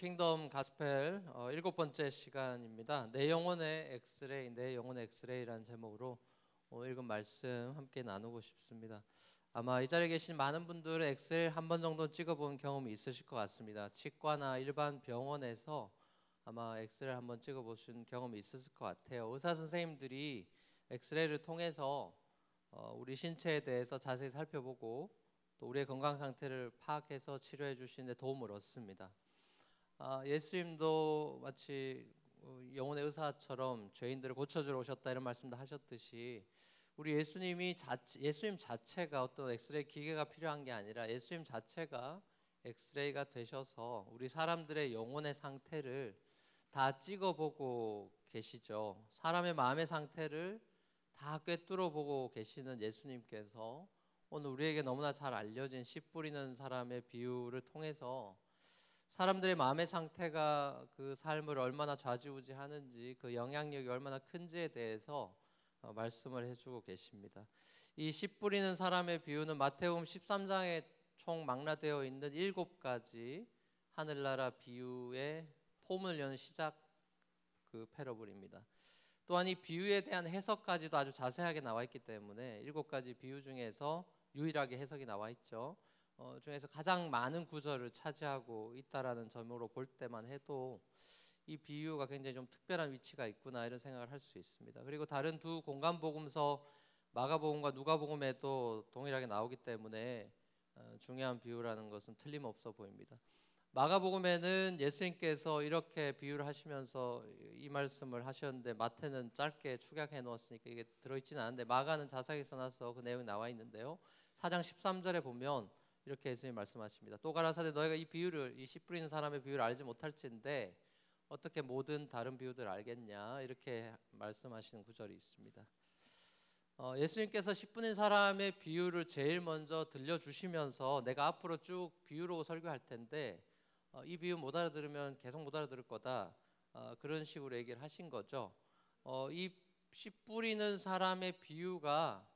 킹덤 가스펠 일곱 번째 시간입니다. 내 영혼의 엑스레이, 내 영혼의 엑스레이라는 제목으로 읽은 말씀 함께 나누고 싶습니다. 아마 이 자리에 계신 많은 분들은 엑스레이 한 번 정도 찍어본 경험이 있으실 것 같습니다. 치과나 일반 병원에서 아마 엑스레이를 한번 찍어보신 경험이 있으실 것 같아요. 의사 선생님들이 엑스레이를 통해서 우리 신체에 대해서 자세히 살펴보고 또 우리의 건강 상태를 파악해서 치료해 주시는 데 도움을 얻습니다. 예수님도 마치 영혼의 의사처럼 죄인들을 고쳐주러 오셨다 이런 말씀도 하셨듯이 우리 예수님 자체가 어떤 엑스레이 기계가 필요한 게 아니라 예수님 자체가 엑스레이가 되셔서 우리 사람들의 영혼의 상태를 다 찍어보고 계시죠. 사람의 마음의 상태를 다 꿰뚫어 보고 계시는 예수님께서 오늘 우리에게 너무나 잘 알려진 씨 뿌리는 사람의 비유를 통해서 사람들의 마음의 상태가 그 삶을 얼마나 좌지우지하는지, 그 영향력이 얼마나 큰지에 대해서 말씀을 해주고 계십니다. 이 씨 뿌리는 사람의 비유는 마태복음 13장에 총 망라되어 있는 7가지 하늘나라 비유의 포문을 여는 시작 그 패러블입니다. 또한 이 비유에 대한 해석까지도 아주 자세하게 나와 있기 때문에 7가지 비유 중에서 유일하게 해석이 나와 있죠. 중에서 가장 많은 구절을 차지하고 있다라는 점으로 볼 때만 해도 이 비유가 굉장히 좀 특별한 위치가 있구나 이런 생각을 할 수 있습니다. 그리고 다른 두 공간 복음서 마가복음과 누가복음에도 동일하게 나오기 때문에 중요한 비유라는 것은 틀림없어 보입니다. 마가복음에는 예수님께서 이렇게 비유를 하시면서 이 말씀을 하셨는데 마태는 짧게 축약해 놓았으니까 이게 들어있지는 않은데 마가는 자세하게 써놔서 그 내용이 나와 있는데요. 4장 13절에 보면 이렇게 예수님이 말씀하십니다. 또 가라사대 너희가 이 비유를, 이 씨 뿌리는 사람의 비유를 알지 못할진데 어떻게 모든 다른 비유들 알겠냐 이렇게 말씀하시는 구절이 있습니다. 예수님께서 씨 뿌리는 사람의 비유를 제일 먼저 들려주시면서 내가 앞으로 쭉 비유로 설교할 텐데 이 비유 못 알아들으면 계속 못 알아들을 거다, 그런 식으로 얘기를 하신 거죠. 이 씨 뿌리는 사람의 비유가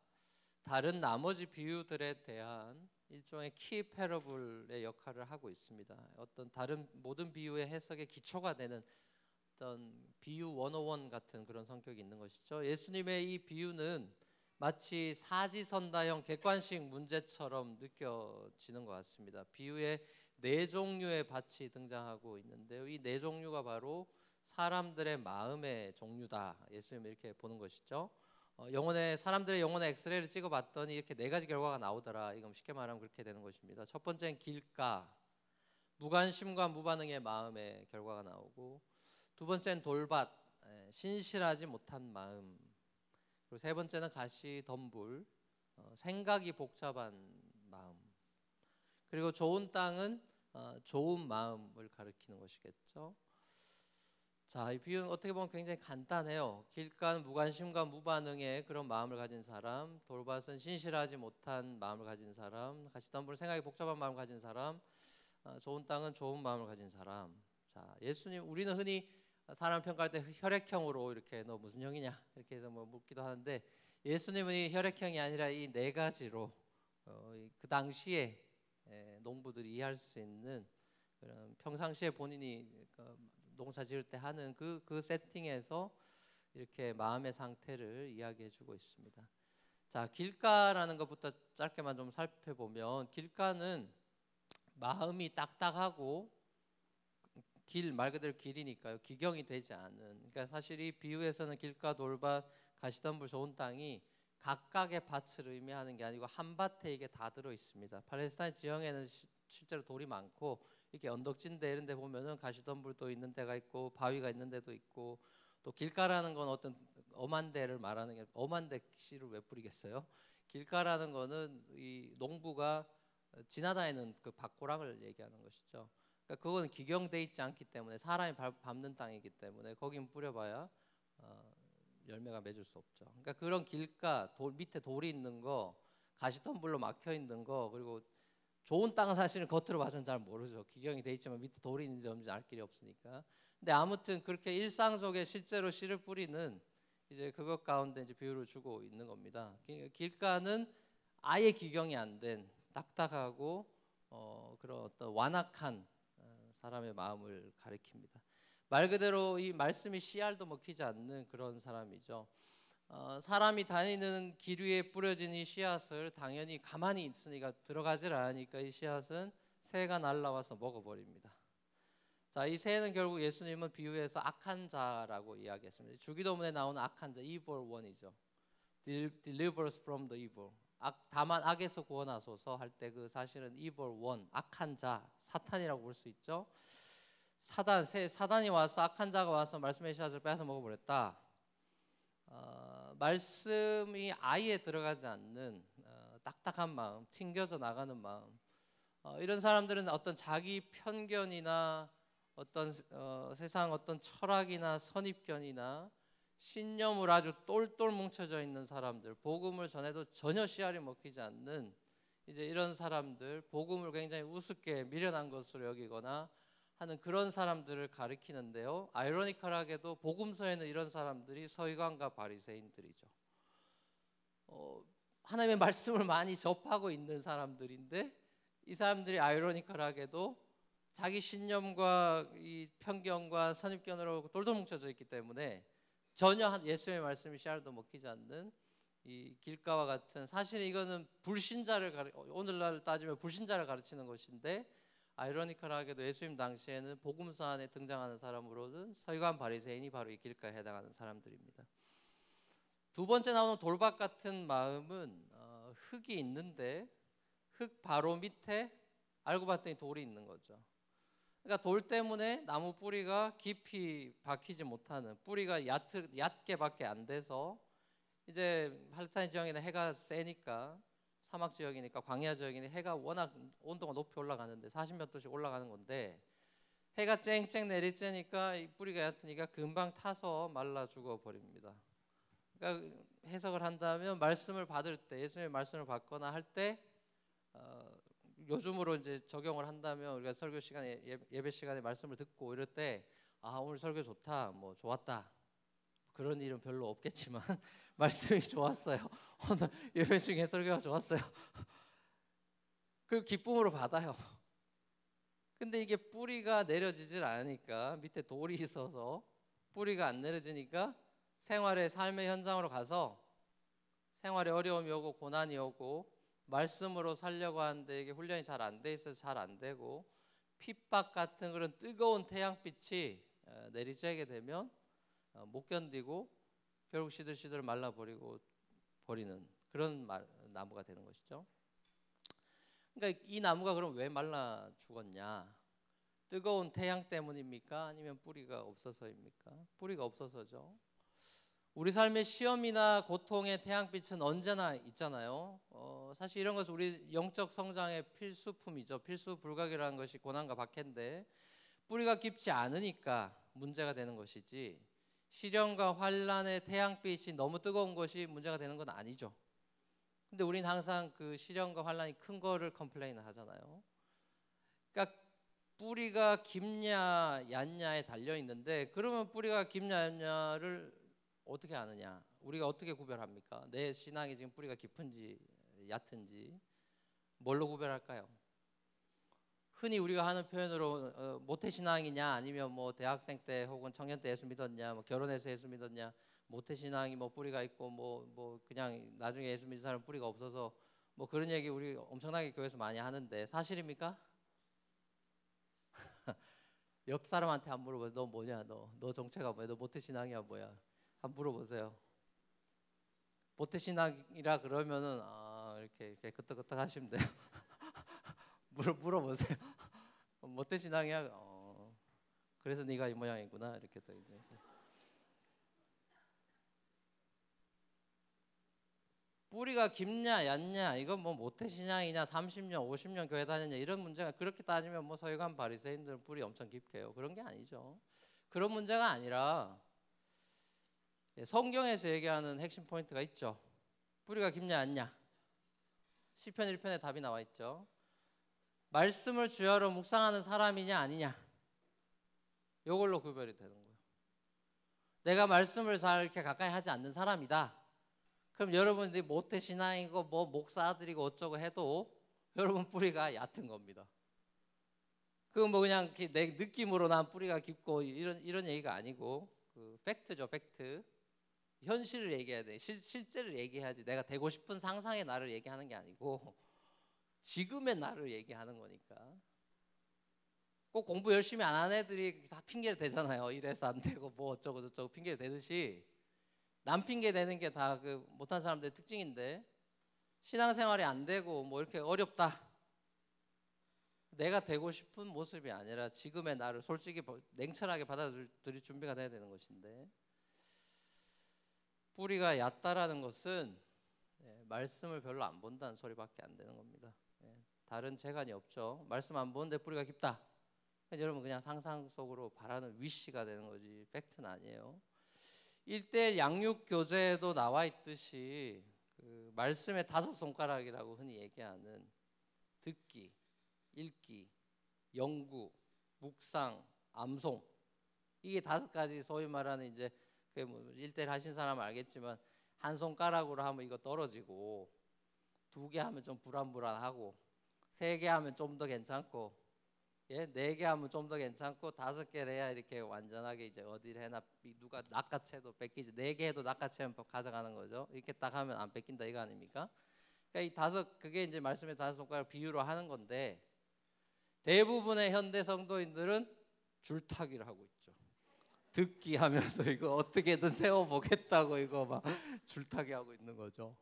다른 나머지 비유들에 대한 일종의 키 패러블의 역할을 하고 있습니다. 어떤 다른 모든 비유의 해석의 기초가 되는 어떤 비유 101 같은 그런 성격이 있는 것이죠. 예수님의 이 비유는 마치 사지선다형 객관식 문제처럼 느껴지는 것 같습니다. 비유에 4종류의 밭이 등장하고 있는데요. 이 4종류가 바로 사람들의 마음의 종류다. 예수님은 이렇게 보는 것이죠. 사람들의 영혼의 엑스레이를 찍어봤더니 이렇게 4가지 결과가 나오더라. 이건 쉽게 말하면 그렇게 되는 것입니다. 첫 번째는 길가, 무관심과 무반응의 마음의 결과가 나오고, 두 번째는 돌밭, 신실하지 못한 마음, 그리고 세 번째는 가시덤불, 생각이 복잡한 마음, 그리고 좋은 땅은 좋은 마음을 가리키는 것이겠죠. 자, 이 비유는 어떻게 보면 굉장히 간단해요. 길가는 무관심과 무반응의 그런 마음을 가진 사람, 돌밭은 신실하지 못한 마음을 가진 사람, 가시덤불은 생각이 복잡한 마음을 가진 사람, 좋은 땅은 좋은 마음을 가진 사람. 자, 예수님, 우리는 흔히 사람 평가할 때 혈액형으로 이렇게 너 무슨 형이냐 이렇게 해서 뭐 묻기도 하는데 예수님은 이 혈액형이 아니라 이 4가지로 그 당시에 농부들이 이해할 수 있는 그런 평상시에 본인이 농사 지을 때 하는 그 세팅에서 이렇게 마음의 상태를 이야기해주고 있습니다. 자, 길가라는 것부터 짧게만 좀 살펴보면 길가는 마음이 딱딱하고 말 그대로 길이니까요. 기경이 되지 않은. 그러니까 사실 이 비유에서는 길가, 돌밭, 가시덤불, 좋은 땅이 각각의 밭을 의미하는 게 아니고 한 밭에 이게 다 들어 있습니다. 팔레스타인 지형에는 실제로 돌이 많고 이렇게 언덕진데 이런 데 보면은 가시덤불도 있는 데가 있고 바위가 있는 데도 있고, 또 길가라는 건 어떤 엄한 데를 말하는 게, 엄한 데 씨를 왜 뿌리겠어요? 길가라는 거는 이 농부가 지나다니는 그 밭고랑을 얘기하는 것이죠. 그러니까 그거는 기경돼 있지 않기 때문에 사람이 밟는 땅이기 때문에 거긴 뿌려봐야 열매가 맺을 수 없죠. 그러니까 그런 길가, 밑에 돌이 있는 거, 가시덤불로 막혀 있는 거, 그리고 좋은 땅은 사실은 겉으로 봐서는 잘 모르죠. 기경이 돼 있지만 밑에 돌이 있는지 없는지 알 길이 없으니까. 근데 아무튼 그렇게 일상 속에 실제로 씨를 뿌리는 이제 그것 가운데 이제 비유를 주고 있는 겁니다. 길가는 아예 기경이 안 된 딱딱하고 그런 어떤 완악한 사람의 마음을 가리킵니다. 말 그대로 이 말씀이 씨알도 먹히지 않는 그런 사람이죠. 사람이 다니는 길 위에 뿌려진 이 씨앗을 당연히 가만히 있으니까 들어가질 않으니까 이 씨앗은 새가 날라와서 먹어버립니다. 자, 이 새는 결국 예수님은 비유해서 악한 자라고 이야기했습니다. 주기도문에 나오는 악한 자, evil one이죠. Deliver us from the evil. 다만 악에서 구원하소서 할 때 그 사실은 evil one, 악한 자, 사탄이라고 볼 수 있죠. 사단이 와서 악한 자가 와서 말씀의 씨앗을 빼앗아 먹어버렸다. 말씀이 아예 들어가지 않는 딱딱한 마음, 튕겨져 나가는 마음. 이런 사람들은 어떤 자기 편견이나 어떤 세상 어떤 철학이나 선입견이나 신념을 아주 똘똘 뭉쳐져 있는 사람들, 복음을 전해도 전혀 씨알이 먹히지 않는 이제 이런 사람들, 복음을 굉장히 우습게 미련한 것으로 여기거나 하는 그런 사람들을 가리키는데요. 아이러니컬하게도 복음서에는 이런 사람들이 서기관과 바리새인들이죠. 하나님의 말씀을 많이 접하고 있는 사람들인데 이 사람들이 아이러니컬하게도 자기 신념과 이 편견과 선입견으로 똘똘 뭉쳐져 있기 때문에 전혀 예수의 말씀이 씨알도 먹히지 않는 이 길가와 같은, 사실 이거는 불신자를 오늘날 따지면 불신자를 가르치는 것인데 아이러니컬하게도 예수님 당시에는 복음서 안에 등장하는 사람으로는 서기관 바리새인이 바로 이 길가에 해당하는 사람들입니다. 두 번째 나오는 돌박 같은 마음은 흙이 있는데 흙 바로 밑에 알고 봤더니 돌이 있는 거죠. 그러니까 돌 때문에 나무 뿌리가 깊이 박히지 못하는, 뿌리가 얕게밖에 안 돼서 이제 팔레스타인 지역에는 해가 세니까, 사막 지역이니까, 광야 지역이니 해가 워낙 온도가 높이 올라가는데 40몇 도씩 올라가는 건데 해가 쨍쨍 내리쬐니까 이 뿌리가 얕으니까 금방 타서 말라 죽어 버립니다. 그러니까 해석을 한다면 말씀을 받을 때, 예수님의 말씀을 받거나 할 때 요즘으로 이제 적용을 한다면 우리가 설교 시간에 예배 시간에 말씀을 듣고 이럴 때 오늘 설교 좋다, 뭐 좋았다, 그런 일은 별로 없겠지만 말씀이 좋았어요, 오늘 예배 중에 설교가 좋았어요, 그 기쁨으로 받아요. 근데 이게 뿌리가 내려지질 않으니까, 밑에 돌이 있어서 뿌리가 안 내려지니까 생활의 삶의 현장으로 가서 생활에 어려움이 오고 고난이 오고 말씀으로 살려고 하는데 이게 훈련이 잘 안 돼 있어서 잘 안 되고 핍박 같은 그런 뜨거운 태양빛이 내리쬐게 되면 못 견디고 결국 시들시들 말라버리고 버리는 그런 나무가 되는 것이죠. 그러니까 이 나무가 그럼 왜 말라 죽었냐? 뜨거운 태양 때문입니까? 아니면 뿌리가 없어서입니까? 뿌리가 없어서죠. 우리 삶의 시험이나 고통의 태양빛은 언제나 있잖아요. 사실 이런 것은 우리 영적 성장의 필수품이죠. 필수 불가결한 것이 고난과 박해인데 뿌리가 깊지 않으니까 문제가 되는 것이지, 시련과 환란의 태양빛이 너무 뜨거운 것이 문제가 되는 건 아니죠. 근데 우리는 항상 그 시련과 환란이 큰 거를 컴플레인 하잖아요. 그러니까 뿌리가 깊냐 얕냐에 달려 있는데, 그러면 뿌리가 깊냐 얕냐를 어떻게 아느냐? 우리가 어떻게 구별합니까? 내 신앙이 지금 뿌리가 깊은지 얕은지 뭘로 구별할까요? 흔히 우리가 하는 표현으로 모태신앙이냐, 아니면 뭐 대학생 때 혹은 청년 때 예수 믿었냐, 뭐 결혼해서 예수 믿었냐, 모태신앙이 뭐 뿌리가 있고 뭐 그냥 나중에 예수 믿는 사람 뿌리가 없어서 뭐 그런 얘기 우리 엄청나게 교회에서 많이 하는데 사실입니까? 옆 사람한테 안 물어봐요. 너 뭐냐? 너 정체가 뭐야? 너 모태신앙이야 뭐야? 한번 물어보세요. 모태신앙이라 그러면은 이렇게 끄떡끄떡 하시면 돼요. 물어보세요. 모태신앙이야? 그래서 네가 이 모양이구나, 이렇게 또 이제. 뿌리가 깊냐 얕냐, 이건 뭐 모태신앙이냐, 30년 50년 교회 다녔냐, 이런 문제가, 그렇게 따지면 뭐 서기관 바리새인들은 뿌리 엄청 깊게요. 그런 게 아니죠. 그런 문제가 아니라 성경에서 얘기하는 핵심 포인트가 있죠. 뿌리가 깊냐 얕냐. 시편 1편에 답이 나와 있죠. 말씀을 주야로 묵상하는 사람이냐 아니냐, 이걸로 구별이 되는 거예요. 내가 말씀을 잘 이렇게 가까이 하지 않는 사람이다. 그럼 여러분들이 모태신앙이고 뭐 목사 아들이고 어쩌고 해도 여러분 뿌리가 얕은 겁니다. 그건 뭐 그냥 내 느낌으로 난 뿌리가 깊고 이런 얘기가 아니고 그 팩트죠, 팩트. 현실을 얘기해야 돼. 실제를 얘기해야지. 내가 되고 싶은 상상의 나를 얘기하는 게 아니고 지금의 나를 얘기하는 거니까. 꼭 공부 열심히 안 하는 애들이 다 핑계를 대잖아요. 이래서 안 되고 뭐 어쩌고 저쩌고 핑계 대듯이 남 핑계 대는 게 다 그 못한 사람들의 특징인데, 신앙생활이 안 되고 뭐 이렇게 어렵다, 내가 되고 싶은 모습이 아니라 지금의 나를 솔직히 냉철하게 받아들일 준비가 돼야 되는 것인데, 뿌리가 얕다라는 것은 말씀을 별로 안 본다는 소리밖에 안 되는 겁니다. 다른 재간이 없죠. 말씀 안 보는데 뿌리가 깊다. 여러분 그냥 상상 속으로 바라는 위시가 되는 거지 팩트는 아니에요. 1:1 양육교재에도 나와 있듯이 그 말씀의 5손가락이라고 흔히 얘기하는 듣기, 읽기, 연구, 묵상, 암송, 이게 5가지 소위 말하는 이제 그 뭐 1:1 하신 사람은 알겠지만 한 손가락으로 하면 이거 떨어지고 2개 하면 좀 불안불안하고 3개 하면 좀 더 괜찮고 4개 하면 좀 더 괜찮고 5개를 해야 이렇게 완전하게 이제 어디를 해나 누가 낚아채도 뺏기지. 4개 해도 낚아채면 가져가는 거죠. 이렇게 딱 하면 안 뺏긴다 이거 아닙니까? 그러니까 그게 이제 말씀의 5손가락 비유로 하는 건데, 대부분의 현대 성도인들은 줄타기를 하고 있죠. 듣기 하면서 이거 어떻게든 세워보겠다고 이거 막 줄타기 하고 있는 거죠.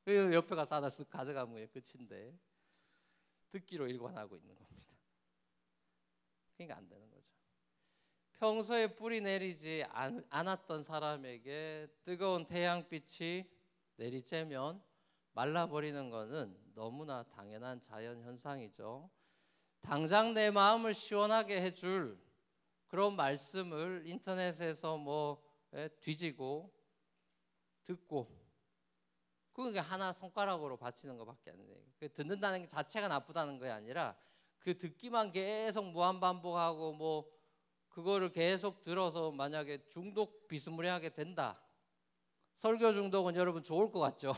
그 옆에 가서 하나 쓱 가져가면 그냥 끝인데 듣기로 일관하고 있는 겁니다. 그러니까 안 되는 거죠. 평소에 뿌리 내리지 않았던 사람에게 뜨거운 태양빛이 내리쬐면 말라버리는 것은 너무나 당연한 자연 현상이죠. 당장 내 마음을 시원하게 해줄 그런 말씀을 인터넷에서 뭐 뒤지고 듣고 그게 하나 손가락으로 받치는 것밖에 안 돼요. 듣는다는 게 자체가 나쁘다는 게 아니라 그 듣기만 계속 무한반복하고 뭐 그거를 계속 들어서 만약에 중독 비스무리하게 된다. 설교 중독은 여러분 좋을 것 같죠?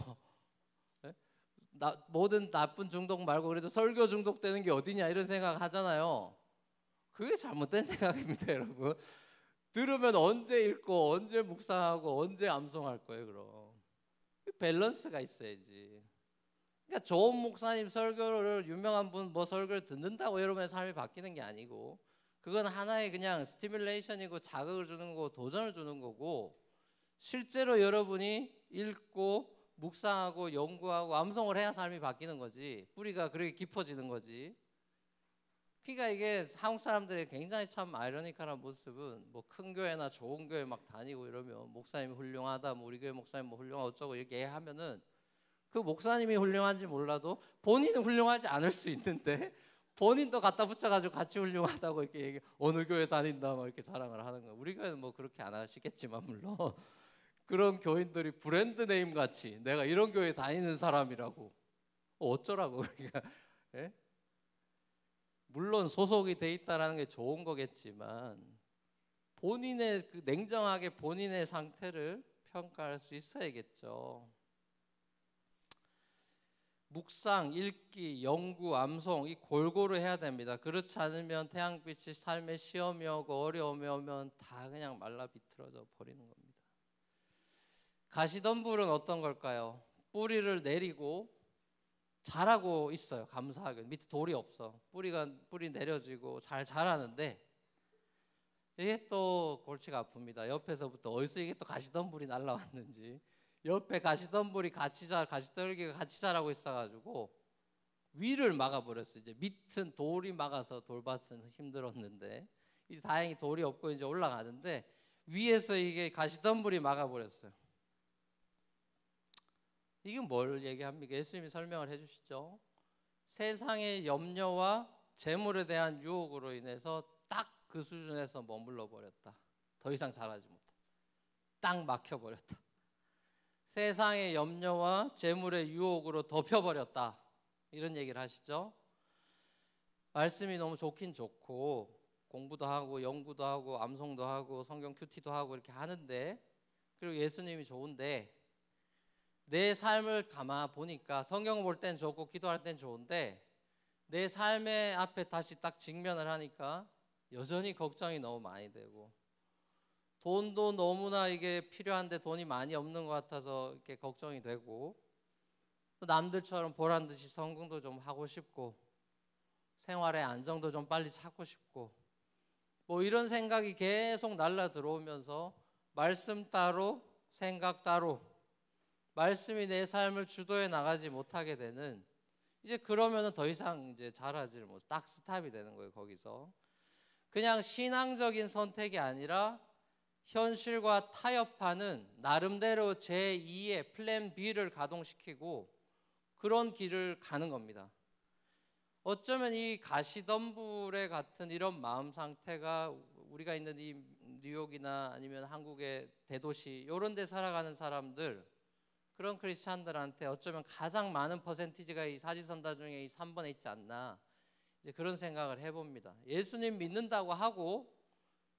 모든 나쁜 중독 말고 그래도 설교 중독되는 게 어디냐 이런 생각 하잖아요. 그게 잘못된 생각입니다, 여러분. 들으면 언제 읽고 언제 묵상하고 언제 암송할 거예요, 그럼. 밸런스가 있어야지. 그러니까 좋은 목사님 설교를 유명한 분 뭐 설교를 듣는다고 여러분의 삶이 바뀌는 게 아니고, 그건 하나의 그냥 스티뮬레이션이고 자극을 주는 거고 도전을 주는 거고, 실제로 여러분이 읽고 묵상하고 연구하고 암송을 해야 삶이 바뀌는 거지, 뿌리가 그렇게 깊어지는 거지. 그러니까 이게 한국 사람들의 굉장히 참 아이러니컬한 모습은 뭐 큰 교회나 좋은 교회 막 다니고 이러면 목사님이 훌륭하다, 뭐 우리 교회 목사님 뭐 훌륭하고 어쩌고 이렇게 하면은 그 목사님이 훌륭한지 몰라도 본인은 훌륭하지 않을 수 있는데 본인도 갖다 붙여가지고 같이 훌륭하다고 이렇게 어느 교회 다닌다 막 이렇게 자랑을 하는 거예요. 우리 교회는 뭐 그렇게 안 하시겠지만 물론 그런 교인들이 브랜드 네임 같이 내가 이런 교회 다니는 사람이라고 어쩌라고 우리가 물론 소속이 돼 있다라는 게 좋은 거겠지만 본인의 그 냉정하게 본인의 상태를 평가할 수 있어야겠죠. 묵상, 읽기, 연구, 암송 이 골고루 해야 됩니다. 그렇지 않으면 태양빛이 삶의 시험이 오고 어려움이 오면 다 그냥 말라 비틀어져 버리는 겁니다. 가시덤불은 어떤 걸까요? 뿌리를 내리고 자라고 있어요. 감사하게 밑에 돌이 없어. 뿌리 내려지고 잘 자라는데 이게 또 골치가 아픕니다. 옆에서부터 어디서 이게 또 가시덤불이 날라왔는지, 옆에 가시덤불이 가시떨기가 같이 자라고 있어가지고 위를 막아버렸어요. 이제 밑은 돌이 막아서 돌밭은 힘들었는데 이제 다행히 돌이 없고 이제 올라가는데 위에서 이게 가시덤불이 막아버렸어요. 이게 뭘 얘기합니까? 예수님이 설명을 해주시죠. 세상의 염려와 재물에 대한 유혹으로 인해서 딱 그 수준에서 머물러 버렸다. 더 이상 자라지 못해. 딱 막혀버렸다. 세상의 염려와 재물의 유혹으로 덮여버렸다. 이런 얘기를 하시죠. 말씀이 너무 좋긴 좋고 공부도 하고 연구도 하고 암송도 하고 성경 큐티도 하고 이렇게 하는데, 그리고 예수님이 좋은데 내 삶을 가만 보니까 성경 볼 땐 좋고 기도할 땐 좋은데 내 삶의 앞에 다시 딱 직면을 하니까 여전히 걱정이 너무 많이 되고, 돈도 너무나 이게 필요한데 돈이 많이 없는 것 같아서 이렇게 걱정이 되고, 또 남들처럼 보란 듯이 성공도 좀 하고 싶고, 생활의 안정도 좀 빨리 찾고 싶고, 뭐 이런 생각이 계속 날라 들어오면서 말씀 따로 생각 따로, 말씀이 내 삶을 주도해 나가지 못하게 되는, 이제 그러면은 더 이상 이제 잘하지를 못, 딱 스탑이 되는 거예요. 거기서 그냥 신앙적인 선택이 아니라 현실과 타협하는 나름대로 제2의 플랜 B를 가동시키고 그런 길을 가는 겁니다. 어쩌면 이 가시덤불에 같은 이런 마음 상태가 우리가 있는 이 뉴욕이나 아니면 한국의 대도시 이런 데 살아가는 사람들, 그런 크리스찬들한테 어쩌면 가장 많은 퍼센티지가 이 사지선다 중에 이 3번에 있지 않나, 이제 그런 생각을 해봅니다. 예수님 믿는다고 하고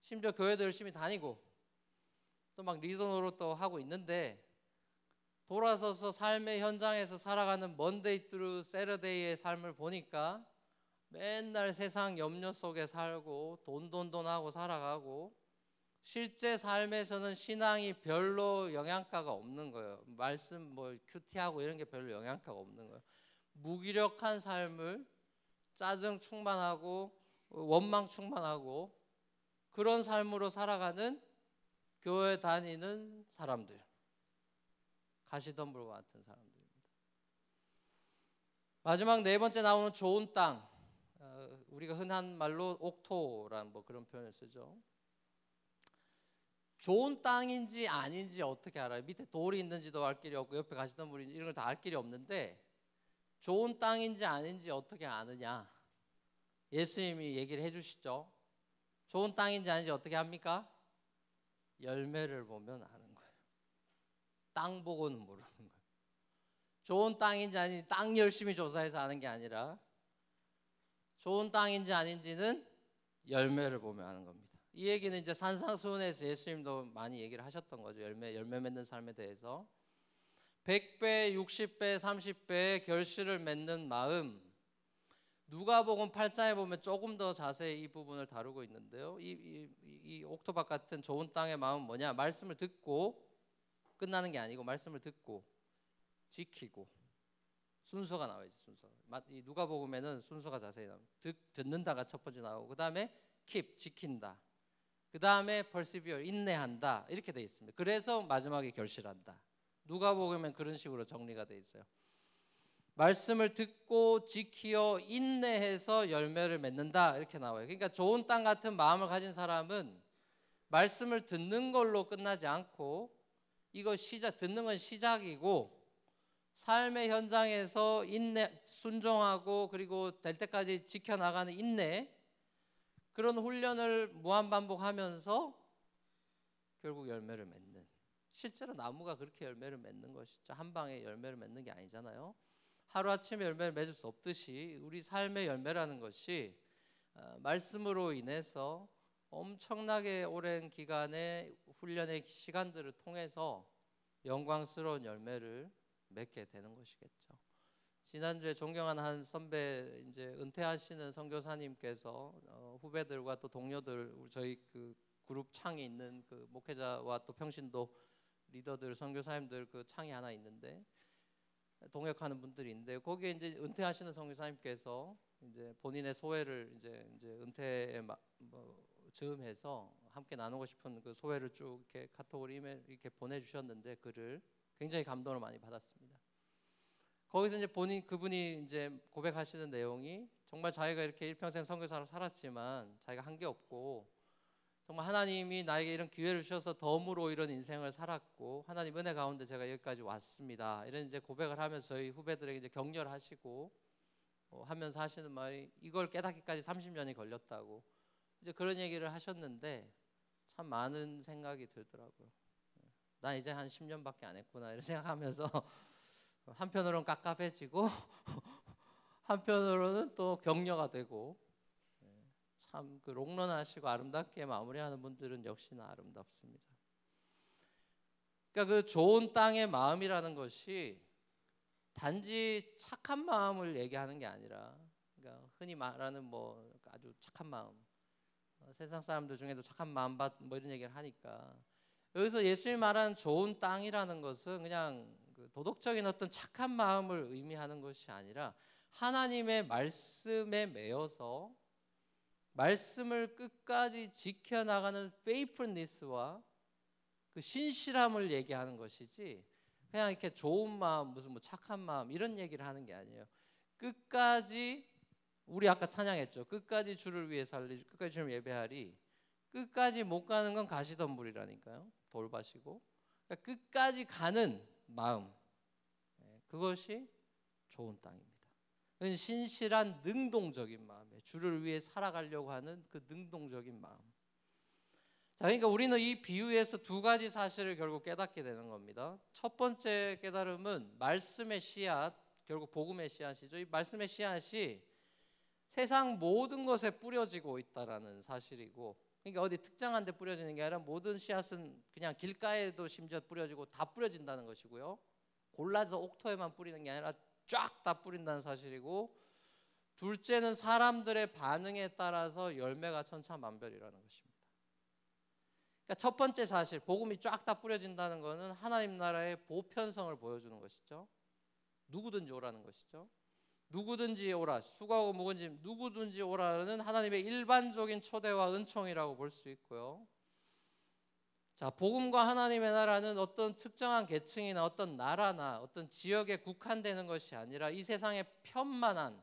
심지어 교회도 열심히 다니고 또 막 리더 노릇도 하고 있는데, 돌아서서 삶의 현장에서 살아가는 먼데이 트루 세러데이의 삶을 보니까 맨날 세상 염려 속에 살고 돈 하고 살아가고, 실제 삶에서는 신앙이 별로 영양가가 없는 거예요. 말씀 뭐 큐티하고 이런 게 별로 영양가가 없는 거예요. 무기력한 삶을, 짜증 충만하고 원망 충만하고 그런 삶으로 살아가는 교회 다니는 사람들, 가시덤불과 같은 사람들입니다. 마지막 네 번째 나오는 좋은 땅, 우리가 흔한 말로 옥토라는 뭐 그런 표현을 쓰죠. 좋은 땅인지 아닌지 어떻게 알아요? 밑에 돌이 있는지도 알 길이 없고 옆에 가시덤불이 이런 걸 다 알 길이 없는데, 좋은 땅인지 아닌지 어떻게 아느냐? 예수님이 얘기를 해주시죠. 좋은 땅인지 아닌지 어떻게 합니까? 열매를 보면 아는 거예요. 땅 보고는 모르는 거예요. 좋은 땅인지 아닌지 땅 열심히 조사해서 아는 게 아니라 좋은 땅인지 아닌지는 열매를 보면 아는 겁니다. 이 얘기는 이제 산상수훈에서 예수님도 많이 얘기를 하셨던 거죠. 열매 맺는 삶에 대해서 100배, 60배, 30배의 결실을 맺는 마음, 누가복음 8장에 보면 조금 더 자세히 이 부분을 다루고 있는데요. 이 옥토박 같은 좋은 땅의 마음은 뭐냐? 말씀을 듣고 끝나는 게 아니고 말씀을 듣고 지키고, 순서가 나와야지. 순서. 이 누가복음에는 순서가 자세히 나옵니다. 듣는다가 첫 번째 나오고, 그 다음에 keep, 지킨다, 그 다음에 persevere, 인내한다, 이렇게 돼 있습니다. 그래서 마지막에 결실한다. 누가복음엔 그런 식으로 정리가 돼 있어요. 말씀을 듣고 지키어 인내해서 열매를 맺는다, 이렇게 나와요. 그러니까 좋은 땅 같은 마음을 가진 사람은 말씀을 듣는 걸로 끝나지 않고, 이거 듣는 건 시작이고, 삶의 현장에서 인내, 순종하고 그리고 될 때까지 지켜나가는 인내, 그런 훈련을 무한반복하면서 결국 열매를 맺는, 실제로 나무가 그렇게 열매를 맺는 것이죠. 한 방에 열매를 맺는 게 아니잖아요. 하루아침에 열매를 맺을 수 없듯이 우리 삶의 열매라는 것이 말씀으로 인해서 엄청나게 오랜 기간의 훈련의 시간들을 통해서 영광스러운 열매를 맺게 되는 것이겠죠. 지난주에 존경하는 한 선배, 이제 은퇴하시는 선교사님께서 후배들과 또 동료들, 저희 그 그룹 창이 있는 그 목회자와 또 평신도 리더들, 선교사님들 그 창이 하나 있는데 동역하는 분들이 있는데, 거기에 이제 은퇴하시는 선교사님께서 이제 본인의 소회를 이제 은퇴에 즈음해서 함께 나누고 싶은 그 소회를 쭉 이렇게 카톡으로 이메일 이렇게 보내주셨는데, 글을 굉장히 감동을 많이 받았습니다. 거기서 이제 그분이 이제 고백하시는 내용이, 정말 자기가 이렇게 일평생 선교사로 살았지만 자기가 한 게 없고, 정말 하나님이 나에게 이런 기회를 주셔서 덤으로 이런 인생을 살았고 하나님 은혜 가운데 제가 여기까지 왔습니다, 이런 이제 고백을 하면서 저희 후배들에게 이제 격려를 하시고 하면서 하시는 말이, 이걸 깨닫기까지 30년이 걸렸다고 이제 그런 얘기를 하셨는데, 참 많은 생각이 들더라고요. 나 이제 한 10년밖에 안 했구나, 이런 생각하면서 한편으로는 깝깝해지고 한편으로는 또 격려가 되고, 참 그 롱런하시고 아름답게 마무리하는 분들은 역시나 아름답습니다. 그러니까 그 좋은 땅의 마음이라는 것이 단지 착한 마음을 얘기하는 게 아니라, 그러니까 흔히 말하는 뭐 아주 착한 마음, 세상 사람들 중에도 착한 마음 뭐 이런 얘기를 하니까, 여기서 예수님이 말하는 좋은 땅이라는 것은 그냥 그 도덕적인 어떤 착한 마음을 의미하는 것이 아니라 하나님의 말씀에 매여서 말씀을 끝까지 지켜나가는 faithfulness와 그 신실함을 얘기하는 것이지, 그냥 이렇게 좋은 마음, 무슨 뭐 착한 마음 이런 얘기를 하는 게 아니에요. 끝까지, 우리 아까 찬양했죠. 끝까지 주를 위해 살리, 끝까지 주를 예배하리. 끝까지 못 가는 건 가시덤불이라니까요. 돌밭이고. 그러니까 끝까지 가는 마음, 그것이 좋은 땅입니다. 그건 신실한 능동적인 마음이에요. 주를 위해 살아가려고 하는 그 능동적인 마음. 자, 그러니까 우리는 이 비유에서 두 가지 사실을 결국 깨닫게 되는 겁니다. 첫 번째 깨달음은 말씀의 씨앗, 결국 복음의 씨앗이죠. 이 말씀의 씨앗이 세상 모든 것에 뿌려지고 있다라는 사실이고, 그러니까 어디 특정한 데 뿌려지는 게 아니라 모든 씨앗은 그냥 길가에도 심지어 뿌려지고 다 뿌려진다는 것이고요. 골라서 옥토에만 뿌리는 게 아니라 쫙 다 뿌린다는 사실이고, 둘째는 사람들의 반응에 따라서 열매가 천차만별이라는 것입니다. 그러니까 첫 번째 사실, 복음이 쫙 다 뿌려진다는 것은 하나님 나라의 보편성을 보여주는 것이죠. 누구든지 오라는 것이죠. 누구든지 오라, 수고하고 묵은지 누구든지 오라는 하나님의 일반적인 초대와 은총이라고 볼 수 있고요. 자, 복음과 하나님의 나라는 어떤 특정한 계층이나 어떤 나라나 어떤 지역에 국한되는 것이 아니라 이 세상에 편만한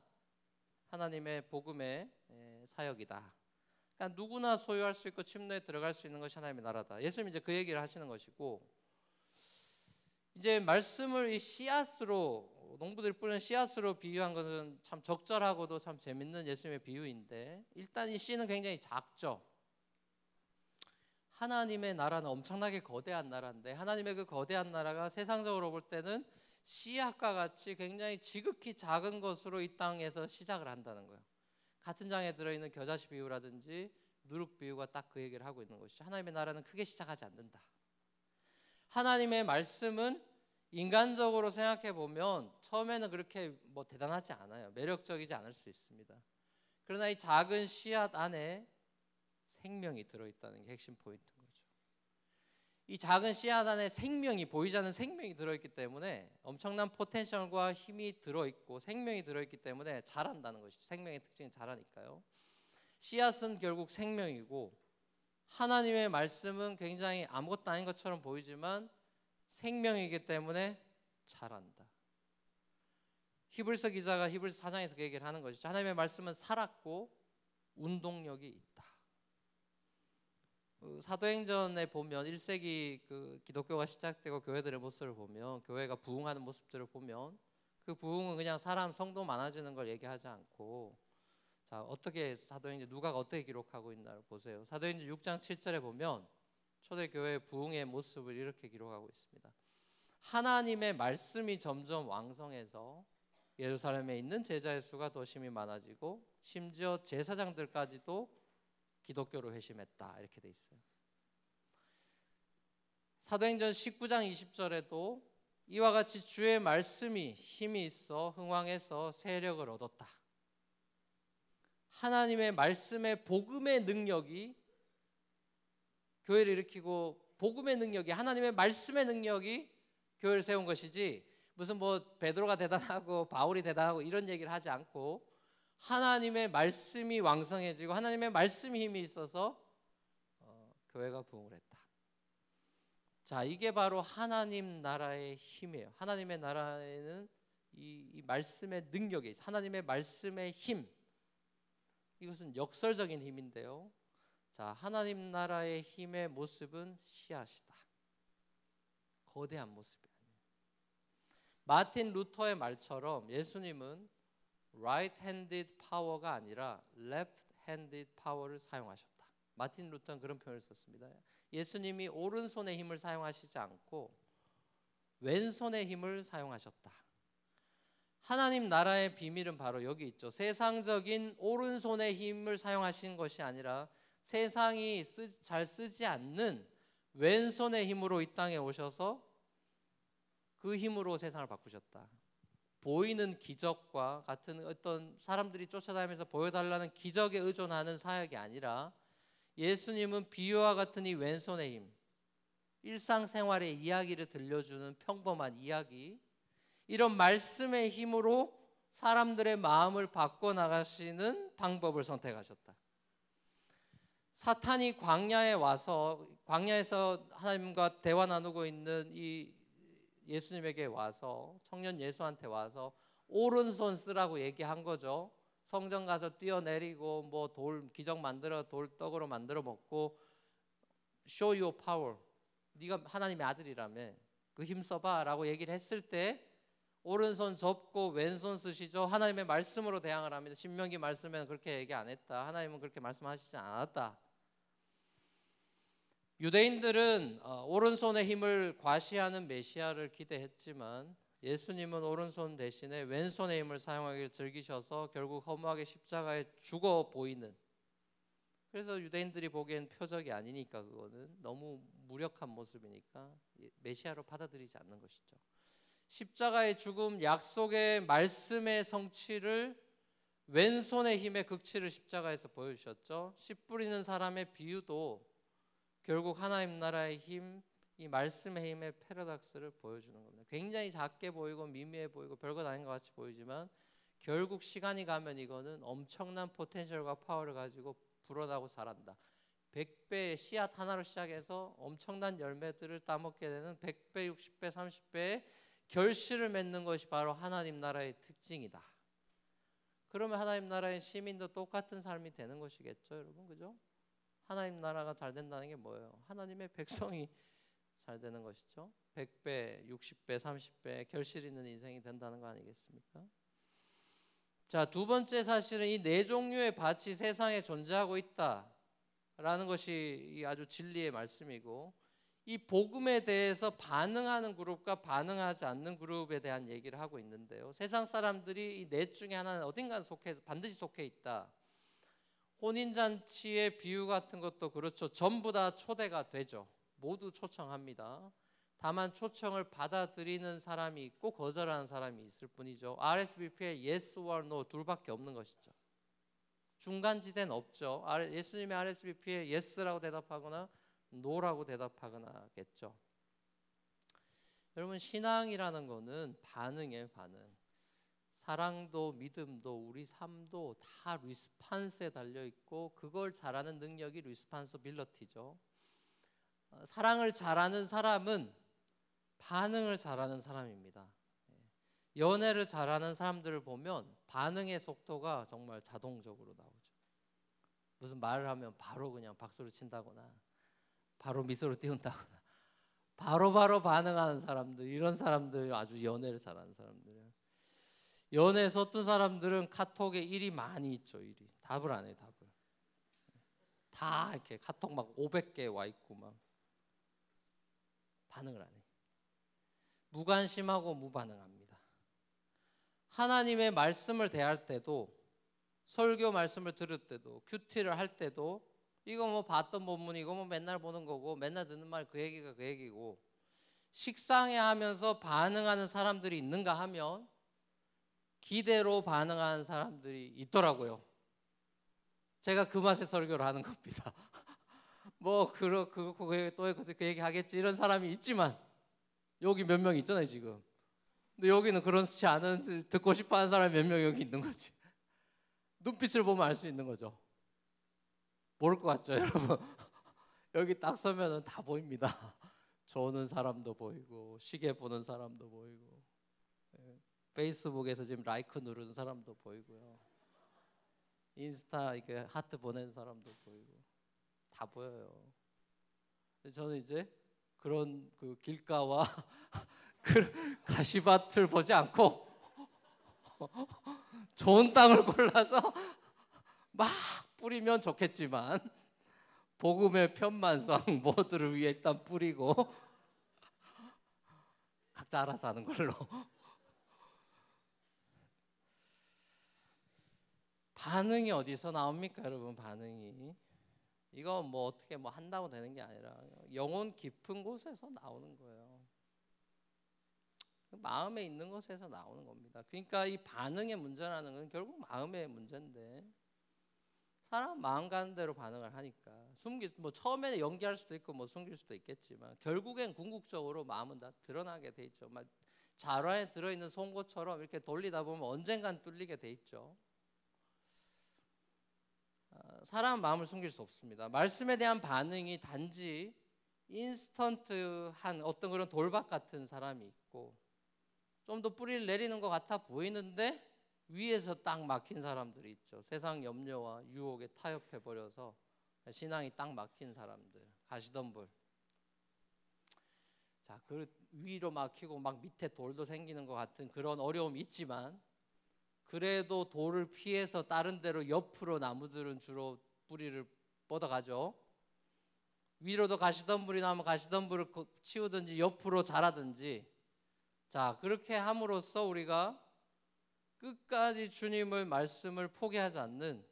하나님의 복음의 사역이다. 그러니까 누구나 소유할 수 있고 침노에 들어갈 수 있는 것이 하나님의 나라다. 예수님이 이제 그 얘기를 하시는 것이고, 이제 말씀을 이 씨앗으로, 농부들이 뿌리는 씨앗으로 비유한 것은 참 적절하고도 참 재밌는 예수님의 비유인데, 일단 이 씨는 굉장히 작죠. 하나님의 나라는 엄청나게 거대한 나라인데, 하나님의 그 거대한 나라가 세상적으로 볼 때는 씨앗과 같이 굉장히 지극히 작은 것으로 이 땅에서 시작을 한다는 거예요. 같은 장에 들어있는 겨자씨 비유라든지 누룩 비유가 딱 그 얘기를 하고 있는 것이죠. 하나님의 나라는 크게 시작하지 않는다. 하나님의 말씀은 인간적으로 생각해 보면 처음에는 그렇게 뭐 대단하지 않아요. 매력적이지 않을 수 있습니다. 그러나 이 작은 씨앗 안에 생명이 들어있다는 게 핵심 포인트인 거죠. 이 작은 씨앗 안에 생명이, 보이지 않는 생명이 들어있기 때문에 엄청난 포텐셜과 힘이 들어있고 생명이 들어있기 때문에 자란다는 것이죠. 생명의 특징은 자라니까요. 씨앗은 결국 생명이고, 하나님의 말씀은 굉장히 아무것도 아닌 것처럼 보이지만 생명이기 때문에 자란다. 히브리서 기자가 히브리서 4장에서 그 얘기를 하는 것이죠. 하나님의 말씀은 살았고 운동력이 있다. 사도행전에 보면 1세기 그 기독교가 시작되고 교회들의 모습을 보면, 교회가 부흥하는 모습들을 보면 그 부흥은 그냥 사람 성도 많아지는 걸 얘기하지 않고, 자, 어떻게 사도행전 누가가 어떻게 기록하고 있나를 보세요. 사도행전 6장 7절에 보면 초대교회 부흥의 모습을 이렇게 기록하고 있습니다. 하나님의 말씀이 점점 왕성해서 예루살렘에 있는 제자의 수가 더 심히 많아지고 심지어 제사장들까지도 기독교로 회심했다, 이렇게 돼 있어요. 사도행전 19장 20절에도 이와 같이 주의 말씀이 힘이 있어 흥왕해서 세력을 얻었다. 하나님의 말씀의 복음의 능력이 교회를 일으키고, 복음의 능력이, 하나님의 말씀의 능력이 교회를 세운 것이지, 무슨 뭐 베드로가 대단하고 바울이 대단하고 이런 얘기를 하지 않고, 하나님의 말씀이 왕성해지고 하나님의 말씀이 힘이 있어서 교회가 부흥을 했다. 자, 이게 바로 하나님 나라의 힘이에요. 하나님의 나라에는 이 말씀의 능력이 있어요. 하나님의 말씀의 힘, 이것은 역설적인 힘인데요. 자, 하나님 나라의 힘의 모습은 씨앗이다. 거대한 모습이 아니에요. 마틴 루터의 말처럼 예수님은 right-handed power가 아니라 left-handed power를 사용하셨다. 마틴 루터는 그런 표현을 썼습니다. 예수님이 오른손의 힘을 사용하시지 않고 왼손의 힘을 사용하셨다. 하나님 나라의 비밀은 바로 여기 있죠. 세상적인 오른손의 힘을 사용하신 것이 아니라 세상이 잘 쓰지 않는 왼손의 힘으로 이 땅에 오셔서 그 힘으로 세상을 바꾸셨다. 보이는 기적과 같은 어떤 사람들이 쫓아다니면서 보여달라는 기적에 의존하는 사역이 아니라 예수님은 비유와 같은 이 왼손의 힘, 일상생활의 이야기를 들려주는 평범한 이야기, 이런 말씀의 힘으로 사람들의 마음을 바꿔나가시는 방법을 선택하셨다. 사탄이 광야에 와서, 광야에서 하나님과 대화 나누고 있는 이 예수님에게 와서, 청년 예수한테 와서 오른손 쓰라고 얘기한 거죠. 성전 가서 뛰어내리고 뭐 돌 기적 만들어 돌 떡으로 만들어 먹고 show your power, 네가 하나님의 아들이라며 그 힘 써봐 라고 얘기를 했을 때 오른손 접고 왼손 쓰시죠. 하나님의 말씀으로 대항을 합니다. 신명기 말씀에는 그렇게 얘기 안 했다. 하나님은 그렇게 말씀하시지 않았다. 유대인들은 오른손의 힘을 과시하는 메시아를 기대했지만 예수님은 오른손 대신에 왼손의 힘을 사용하기를 즐기셔서 결국 허무하게 십자가에 죽어 보이는, 그래서 유대인들이 보기엔 표적이 아니니까, 그거는 너무 무력한 모습이니까 메시아로 받아들이지 않는 것이죠. 십자가의 죽음, 약속의 말씀의 성취를 왼손의 힘의 극치를 십자가에서 보여주셨죠. 씨 뿌리는 사람의 비유도 결국 하나님 나라의 힘, 이 말씀의 힘의 패러독스를 보여주는 겁니다. 굉장히 작게 보이고 미미해 보이고 별것 아닌 것 같이 보이지만 결국 시간이 가면 이거는 엄청난 포텐셜과 파워를 가지고 불어나고 자란다. 100배 씨앗 하나로 시작해서 엄청난 열매들을 따먹게 되는 100배, 60배, 30배의 결실을 맺는 것이 바로 하나님 나라의 특징이다. 그러면 하나님 나라의 시민도 똑같은 삶이 되는 것이겠죠, 여러분, 그죠? 하나님 나라가 잘 된다는 게 뭐예요? 하나님의 백성이 잘 되는 것이죠. 100배, 60배, 30배 결실 있는 인생이 된다는 거 아니겠습니까? 자, 두 번째 사실은 이 네 종류의 밭이 세상에 존재하고 있다라는 것이 아주 진리의 말씀이고, 이 복음에 대해서 반응하는 그룹과 반응하지 않는 그룹에 대한 얘기를 하고 있는데요. 세상 사람들이 이 넷 중에 하나는 어딘가 반드시 속해 있다. 혼인잔치의 비유 같은 것도 그렇죠. 전부 다 초대가 되죠. 모두 초청합니다. 다만 초청을 받아들이는 사람이 있고 거절하는 사람이 있을 뿐이죠. RSVP에 yes와 no 둘밖에 없는 것이죠. 중간지대는 없죠. 예수님의 RSVP에 yes라고 대답하거나 no라고 대답하거나겠죠. 여러분, 신앙이라는 거는 반응이에요, 반응. 사랑도 믿음도 우리 삶도 다 리스판스에 달려있고, 그걸 잘하는 능력이 리스판서빌리티죠. 사랑을 잘하는 사람은 반응을 잘하는 사람입니다. 연애를 잘하는 사람들을 보면 반응의 속도가 정말 자동적으로 나오죠. 무슨 말을 하면 바로 그냥 박수를 친다거나 바로 미소를 띄운다거나 바로바로 반응하는 사람들, 이런 사람들 아주 연애를 잘하는 사람들이에요. 연애 서툰 사람들은 카톡에 일이 많이 있죠. 일이 답을 안 해요. 답을 다 이렇게 카톡 막 500개 와 있고 막 반응을 안 해요. 무관심하고 무반응합니다. 하나님의 말씀을 대할 때도, 설교 말씀을 들을 때도, 큐티를 할 때도 이거 뭐 봤던 본문이고 뭐 맨날 보는 거고 맨날 듣는 말 그 얘기가 그 얘기고, 식상해 하면서 반응하는 사람들이 있는가 하면 기대로 반응하는 사람들이 있더라고요. 제가 그 맛에 설교를 하는 겁니다. 뭐 또 그 얘기 하겠지 이런 사람이 있지만 여기 몇 명 있잖아요 지금. 근데 여기는 그렇지 않은, 듣고 싶어하는 사람이 몇 명 여기 있는 거지. 눈빛을 보면 알 수 있는 거죠. 모를 것 같죠 여러분? 여기 딱 서면은 다 보입니다. 조는 사람도 보이고 시계 보는 사람도 보이고 페이스북에서 지금 라이크 누르는 사람도 보이고요. 인스타 이렇게 하트 보내는 사람도 보이고 다 보여요. 저는 이제 그런 그 길가와 그 가시밭을 보지 않고 좋은 땅을 골라서 막 뿌리면 좋겠지만 복음의 편만성 모두를 위해 일단 뿌리고 각자 알아서 하는 걸로. 반응이 어디서 나옵니까, 여러분? 반응이 이거 뭐 어떻게 뭐 한다고 되는 게 아니라 영혼 깊은 곳에서 나오는 거예요. 마음에 있는 것에서 나오는 겁니다. 그러니까 이 반응의 문제라는 건 결국 마음의 문제인데 사람 마음 가는 대로 반응을 하니까 뭐 처음에는 연기할 수도 있고 뭐 숨길 수도 있겠지만 결국엔 궁극적으로 마음은 다 드러나게 돼 있죠. 막 자루에 들어있는 송곳처럼 이렇게 돌리다 보면 언젠간 뚫리게 돼 있죠. 사람 마음을 숨길 수 없습니다. 말씀에 대한 반응이 단지 인스턴트한 어떤 그런 돌박 같은 사람이 있고 좀 더 뿌리를 내리는 것 같아 보이는데 위에서 딱 막힌 사람들이 있죠. 세상 염려와 유혹에 타협해 버려서 신앙이 딱 막힌 사람들, 가시덤불. 자, 그 위로 막히고 막 밑에 돌도 생기는 것 같은 그런 어려움이 있지만 그래도 돌을 피해서 다른 데로 옆으로 나무들은 주로 뿌리를 뻗어가죠. 위로도 가시덤불이 나면 가시덤불을 치우든지 옆으로 자라든지, 자 그렇게 함으로써 우리가 끝까지 주님의 말씀을 포기하지 않는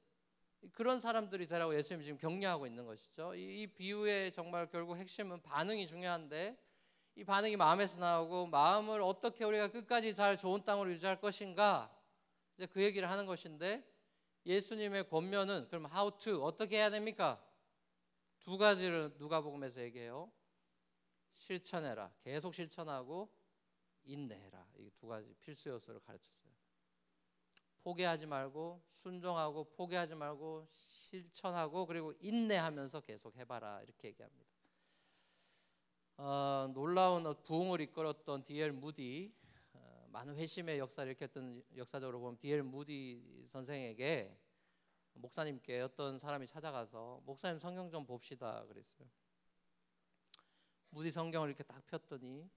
그런 사람들이 되라고 예수님이 지금 격려하고 있는 것이죠. 이 비유의 정말 결국 핵심은 반응이 중요한데 이 반응이 마음에서 나오고 마음을 어떻게 우리가 끝까지 잘 좋은 땅으로 유지할 것인가, 이제 그 얘기를 하는 것인데 예수님의 권면은 그럼 how to 어떻게 해야 됩니까? 두 가지를 누가복음에서 얘기해요. 실천해라, 계속 실천하고 인내해라. 이 두 가지 필수 요소를 가르쳤어요. 포기하지 말고 순종하고 포기하지 말고 실천하고 그리고 인내하면서 계속 해봐라 이렇게 얘기합니다. 놀라운 부흥을 이끌었던 D.L. 무디, 많은 회심의 역사를 일으켰던, 역사적으로 보면 D.L. 무디 선생에게 목사님께 어떤 사람이 찾아가서 목사님 성경 좀 봅시다 그랬어요. 무디 성경을 이렇게 딱 폈더니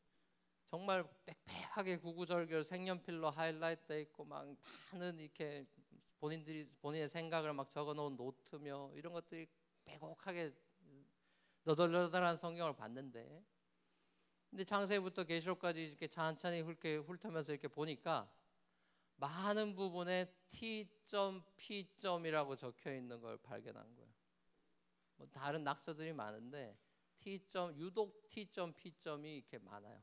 정말 빽빽하게 구구절절 색연필로 하이라이트 돼 있고 막 많은 이렇게 본인의 생각을 막 적어놓은 노트며 이런 것들이 빼곡하게 너덜너덜한 성경을 봤는데, 근데 창세기부터 계시록까지 이렇게 찬찬히 훑으면서 이렇게 보니까 많은 부분에 T.P.이라고 적혀 있는 걸 발견한 거예요. 뭐 다른 낙서들이 많은데 유독 T.P.이 이렇게 많아요.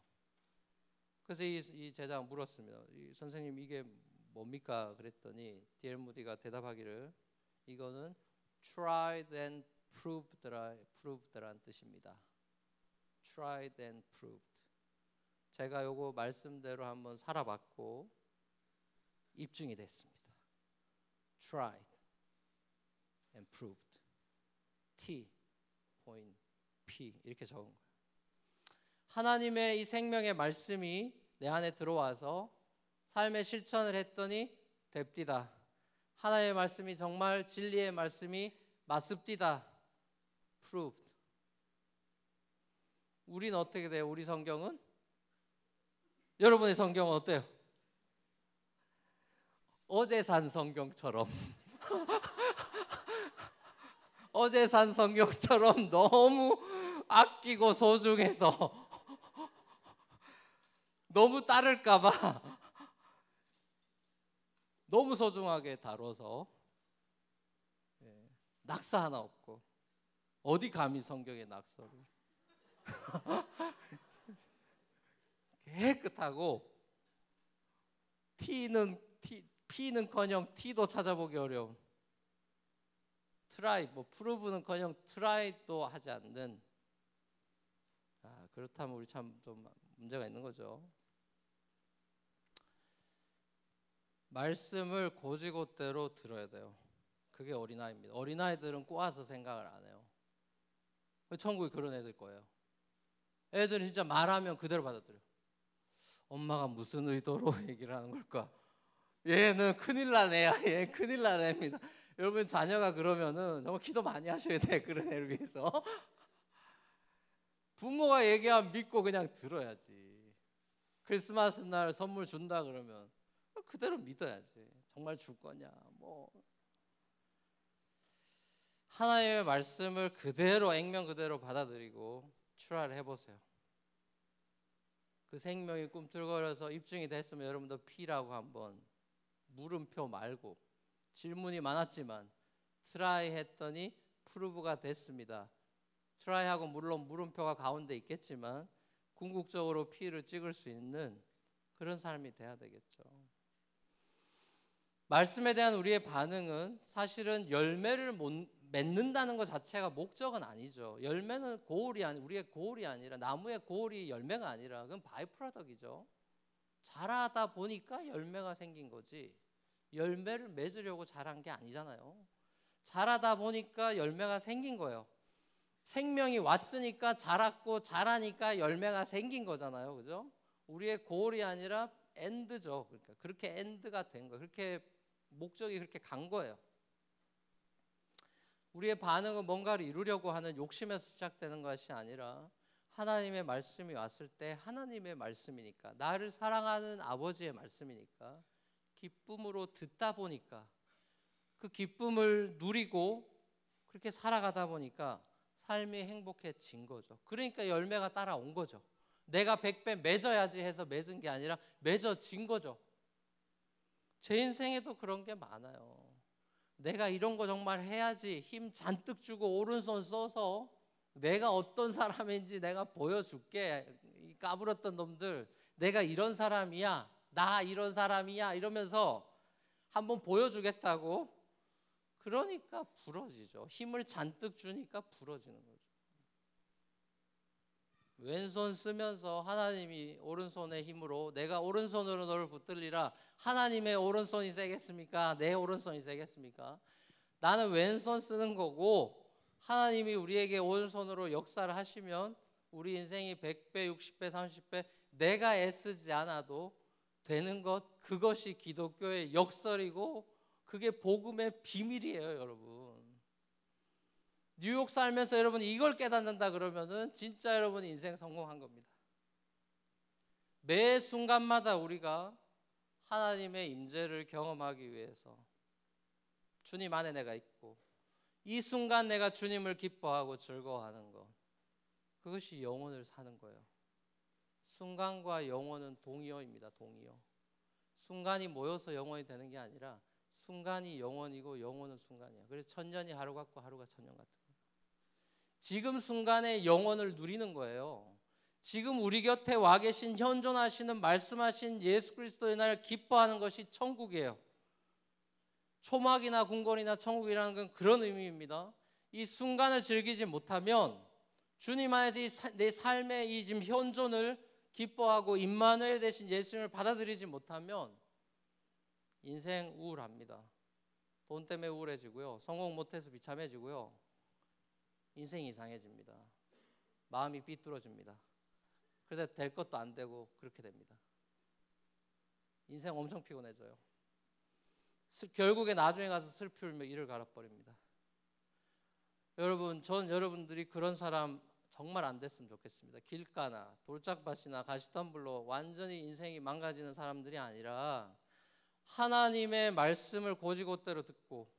그래서 이 제자가 물었습니다. 선생님 이게 뭡니까? 그랬더니 D.L. 무디가 대답하기를 이거는 tried and proved라는 뜻입니다. tried and proved. 제가 요거 말씀대로 한번 살아봤고 입증이 됐습니다. tried and proved. T, P 이렇게 적은 거예요. 하나님의 이 생명의 말씀이 내 안에 들어와서 삶의 실천을 했더니 됩디다. 하나님의 말씀이 정말 진리의 말씀이 맞습디다. proved. 우리는 어떻게 돼요? 우리 성경은? 여러분의 성경은 어때요? 어제 산 성경처럼 어제 산 성경처럼 너무 아끼고 소중해서 너무 따를까봐 너무 소중하게 다뤄서 낙서 하나 없고, 어디 감히 성경에 낙서를 깨끗하고 P는커녕 T도 찾아보기 어려운, 트라이 뭐 프루브는커녕 트라이도 하지 않는, 그렇다면 우리 참 좀 문제가 있는 거죠. 말씀을 고지고대로 들어야 돼요. 그게 어린아이입니다. 어린아이들은 꼬아서 생각을 안 해요. 천국에 그런 애들 거예요. 애들은 진짜 말하면 그대로 받아들여요. 엄마가 무슨 의도로 얘기를 하는 걸까? 얘는 큰일 난 애야. 얘 큰일 난 애입니다. 여러분 자녀가 그러면은 정말 기도 많이 하셔야 돼. 그런 애를 위해서. 부모가 얘기하면 믿고 그냥 들어야지. 크리스마스 날 선물 준다 그러면 그대로 믿어야지. 정말 줄 거냐 뭐. 하나님의 말씀을 그대로 액면 그대로 받아들이고 출하를 해보세요. 그 생명이 꿈틀거려서 입증이 됐으면 여러분도 P라고 한번, 물음표 말고, 질문이 많았지만 트라이 했더니 프루브가 됐습니다. 트라이하고 물론 물음표가 가운데 있겠지만 궁극적으로 P를 찍을 수 있는 그런 삶이 돼야 되겠죠. 말씀에 대한 우리의 반응은 사실은 열매를 못 맺는다는 것 자체가 목적은 아니죠. 열매는 우리의 고울이 아니라, 나무의 고울이 열매가 아니라 그건 바이프로덕이죠. 자라다 보니까 열매가 생긴 거지, 열매를 맺으려고 자란 게 아니잖아요. 자라다 보니까 열매가 생긴 거예요. 생명이 왔으니까 자랐고, 자라니까 열매가 생긴 거잖아요. 그죠? 우리의 고울이 아니라 엔드죠. 그러니까 그렇게 엔드가 된 거예요. 그렇게 목적이 그렇게 간 거예요. 우리의 반응은 뭔가를 이루려고 하는 욕심에서 시작되는 것이 아니라 하나님의 말씀이 왔을 때 하나님의 말씀이니까, 나를 사랑하는 아버지의 말씀이니까 기쁨으로 듣다 보니까, 그 기쁨을 누리고 그렇게 살아가다 보니까 삶이 행복해진 거죠. 그러니까 열매가 따라온 거죠. 내가 100배 맺어야지 해서 맺은 게 아니라 맺어진 거죠. 제 인생에도 그런 게 많아요. 내가 이런 거 정말 해야지 힘 잔뜩 주고 오른손 써서 내가 어떤 사람인지 내가 보여줄게. 이 까불었던 놈들, 내가 이런 사람이야, 나 이런 사람이야 이러면서 한번 보여주겠다고. 그러니까 부러지죠. 힘을 잔뜩 주니까 부러지는 거죠. 왼손 쓰면서 하나님이 오른손의 힘으로, 내가 오른손으로 너를 붙들리라, 하나님의 오른손이 세겠습니까? 내 오른손이 세겠습니까? 나는 왼손 쓰는 거고, 하나님이 우리에게 오른손으로 역사를 하시면 우리 인생이 100배, 60배, 30배 내가 애쓰지 않아도 되는 것, 그것이 기독교의 역설이고 그게 복음의 비밀이에요. 여러분, 뉴욕 살면서 여러분 이걸 깨닫는다 그러면은 진짜 여러분 인생 성공한 겁니다. 매 순간마다 우리가 하나님의 임재를 경험하기 위해서 주님 안에 내가 있고, 이 순간 내가 주님을 기뻐하고 즐거워하는 것, 그것이 영혼을 사는 거예요. 순간과 영혼은 동의어입니다. 동의어. 순간이 모여서 영혼이 되는 게 아니라 순간이 영혼이고 영혼은 순간이야. 그래서 천년이 하루 같고 하루가 천년 같은 거예요. 지금 순간에 영혼을 누리는 거예요. 지금 우리 곁에 와 계신, 현존하시는, 말씀하신 예수 그리스도의 날을 기뻐하는 것이 천국이에요. 초막이나 궁궐이나 천국이라는 건 그런 의미입니다. 이 순간을 즐기지 못하면, 주님 안에서 내 삶의 이 지금 현존을 기뻐하고 임마누엘 대신 예수님을 받아들이지 못하면 인생 우울합니다. 돈 때문에 우울해지고요, 성공 못해서 비참해지고요, 인생이 이상해집니다. 마음이 삐뚤어집니다. 그래서 될 것도 안 되고 그렇게 됩니다. 인생 엄청 피곤해져요. 결국에 나중에 가서 슬피 울며 이를 갈아버립니다. 여러분, 전 여러분들이 그런 사람 정말 안 됐으면 좋겠습니다. 길가나 돌짝밭이나 가시덤불로 완전히 인생이 망가지는 사람들이 아니라 하나님의 말씀을 곧이곧대로 듣고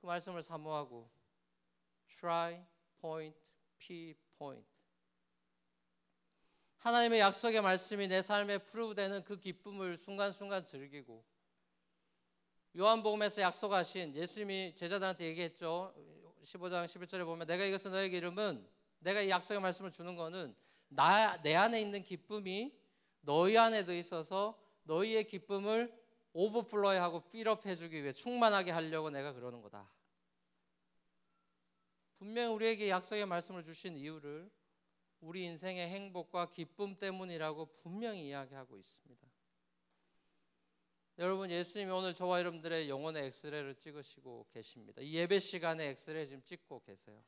그 말씀을 사모하고 try, point, P, point. 하나님의 약속의 말씀이 내 삶에 프루브되는 그 기쁨을 순간순간 즐기고, 요한복음에서 약속하신, 예수님이 제자들한테 얘기했죠. 15장 11절에 보면 내가 이것을 너에게 이름은, 내가 이 약속의 말씀을 주는 거는 내 안에 있는 기쁨이 너희 안에도 있어서 너희의 기쁨을 오버플로이하고 필업 해주기 위해, 충만하게 하려고 내가 그러는 거다. 분명히 우리에게 약속의 말씀을 주신 이유를 우리 인생의 행복과 기쁨 때문이라고 분명히 이야기하고 있습니다. 여러분, 예수님이 오늘 저와 여러분들의 영혼의 엑스레이를 찍으시고 계십니다. 이 예배 시간에 엑스레이 지금 찍고 계세요.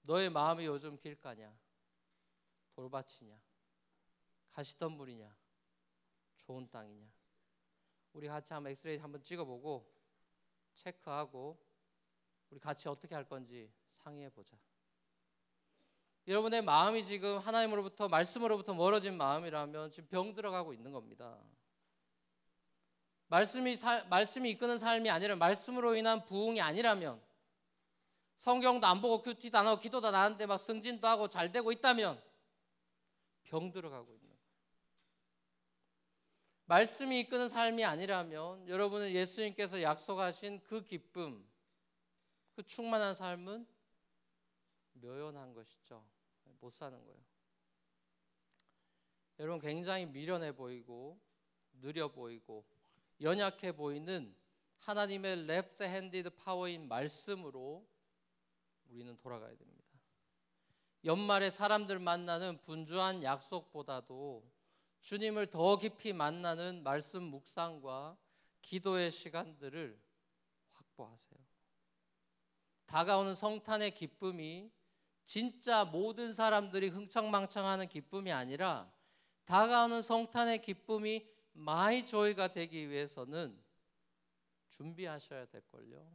너의 마음이 요즘 길가냐, 돌밭이냐, 가시덤불이냐, 좋은 땅이냐. 우리 같이 한번 엑스레이 한번 찍어보고 체크하고 우리 같이 어떻게 할 건지 상의해보자. 여러분의 마음이 지금 하나님으로부터, 말씀으로부터 멀어진 마음이라면 지금 병 들어가고 있는 겁니다. 말씀이 이끄는 삶이 아니라, 말씀으로 인한 부흥이 아니라면, 성경도 안 보고 큐티도 안 하고 기도도 안 하는데 막 승진도 하고 잘 되고 있다면 병 들어가고 있는 거예요. 말씀이 이끄는 삶이 아니라면 여러분은 예수님께서 약속하신 그 기쁨, 그 충만한 삶은 묘연한 것이죠. 못 사는 거예요. 여러분 굉장히 미련해 보이고 느려 보이고 연약해 보이는 하나님의 레프트 핸디드 파워인 말씀으로 우리는 돌아가야 됩니다. 연말에 사람들 만나는 분주한 약속보다도 주님을 더 깊이 만나는 말씀 묵상과 기도의 시간들을 확보하세요. 다가오는 성탄의 기쁨이 진짜 모든 사람들이 흥청망청하는 기쁨이 아니라 다가오는 성탄의 기쁨이 마이 조이가 되기 위해서는 준비하셔야 될걸요.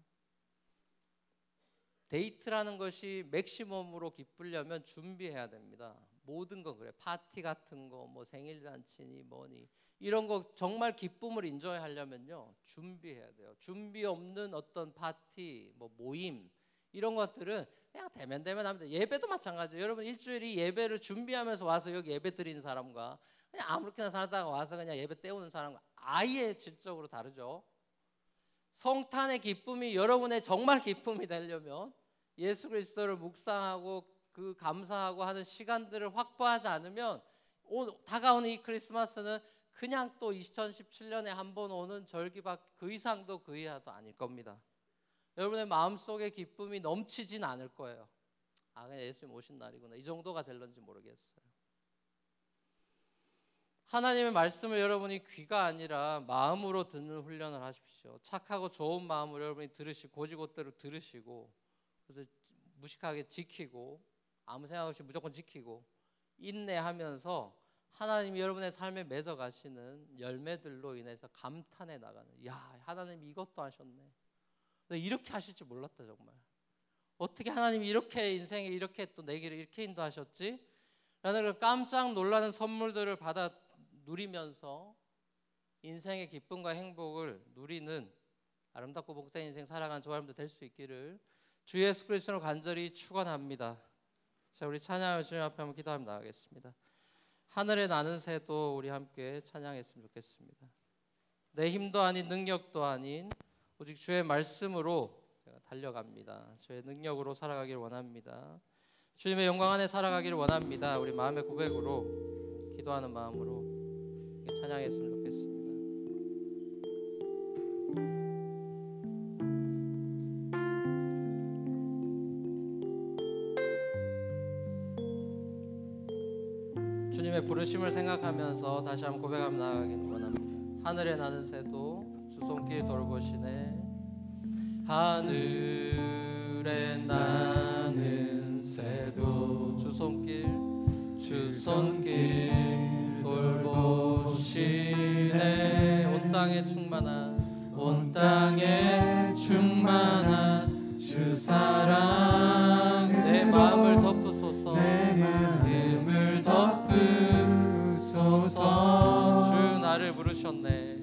데이트라는 것이 맥시멈으로 기쁘려면 준비해야 됩니다. 모든 건 그래요. 파티 같은 거, 뭐 생일잔치니 뭐니 이런 거 정말 기쁨을 인조하려면요 준비해야 돼요. 준비 없는 어떤 파티, 뭐 모임 이런 것들은 그냥 대면대면 합니다. 예배도 마찬가지예요. 여러분 일주일이 예배를 준비하면서 와서 여기 예배 드리는 사람과 그냥 아무렇게나 살다가 와서 그냥 예배 때우는 사람과 아예 질적으로 다르죠. 성탄의 기쁨이 여러분의 정말 기쁨이 되려면 예수 그리스도를 묵상하고 그 감사하고 하는 시간들을 확보하지 않으면 다가오는 이 크리스마스는 그냥 또 2017년에 한 번 오는 절기밖 그 이상도 그 이하도 아닐 겁니다. 여러분의 마음속에 기쁨이 넘치진 않을 거예요. 아 그냥 예수님 오신 날이구나 이 정도가 될런지 모르겠어요. 하나님의 말씀을 여러분이 귀가 아니라 마음으로 듣는 훈련을 하십시오. 착하고 좋은 마음으로 여러분이 들으시고 고지곳대로 들으시고 그래서 무식하게 지키고 아무 생각 없이 무조건 지키고 인내하면서 하나님이 여러분의 삶에 맺어가시는 열매들로 인해서 감탄해 나가는 야 하나님이 이것도 하셨네. 이렇게 하실 줄 몰랐다 정말. 어떻게 하나님이 이렇게 인생에 이렇게 또 내 길을 이렇게 인도하셨지? 라는 그 깜짝 놀라는 선물들을 받아 누리면서 인생의 기쁨과 행복을 누리는 아름답고 복된 인생 살아가는 저와 여러분들 될 수 있기를 주 예수 그리스도로 간절히 축원합니다. 자 우리 찬양을 주님 앞에 한번 기도하며 나가겠습니다. 하늘에 나는 새도 우리 함께 찬양했으면 좋겠습니다. 내 힘도 아닌 능력도 아닌 오직 주의 말씀으로 제가 달려갑니다. 주의 능력으로 살아가기를 원합니다. 주님의 영광 안에 살아가기를 원합니다. 우리 마음의 고백으로 기도하는 마음으로 찬양했으면 좋겠습니다. 주님의 부르심을 생각하면서 다시 한번 고백하며 나아가기를 원합니다. 하늘에 나는 새도 주 손길 돌보시네. 하늘에 나는 새도 주 손길 돌보시네. 온 땅에 충만한 주 사랑 내 마음을 덮으소서. 주 나를 부르셨네.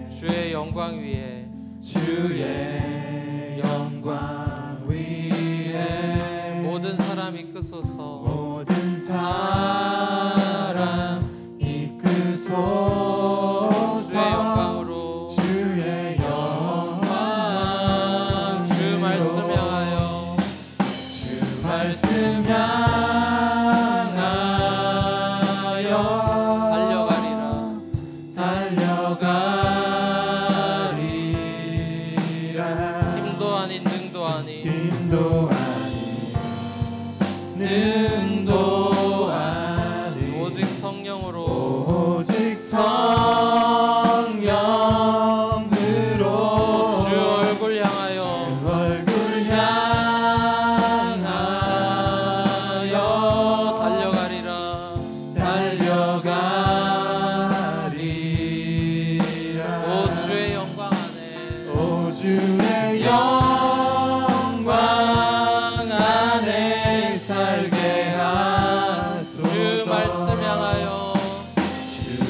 주의 영광 위에 모든 사람 이끄소서. 주의 영광으로 주 말씀 향하여 힘도 아닌 능도 아닌 오직 성령으로 주 얼굴 향하여 달려가리라. 오 주의 영광 안에 살게 하소서. 주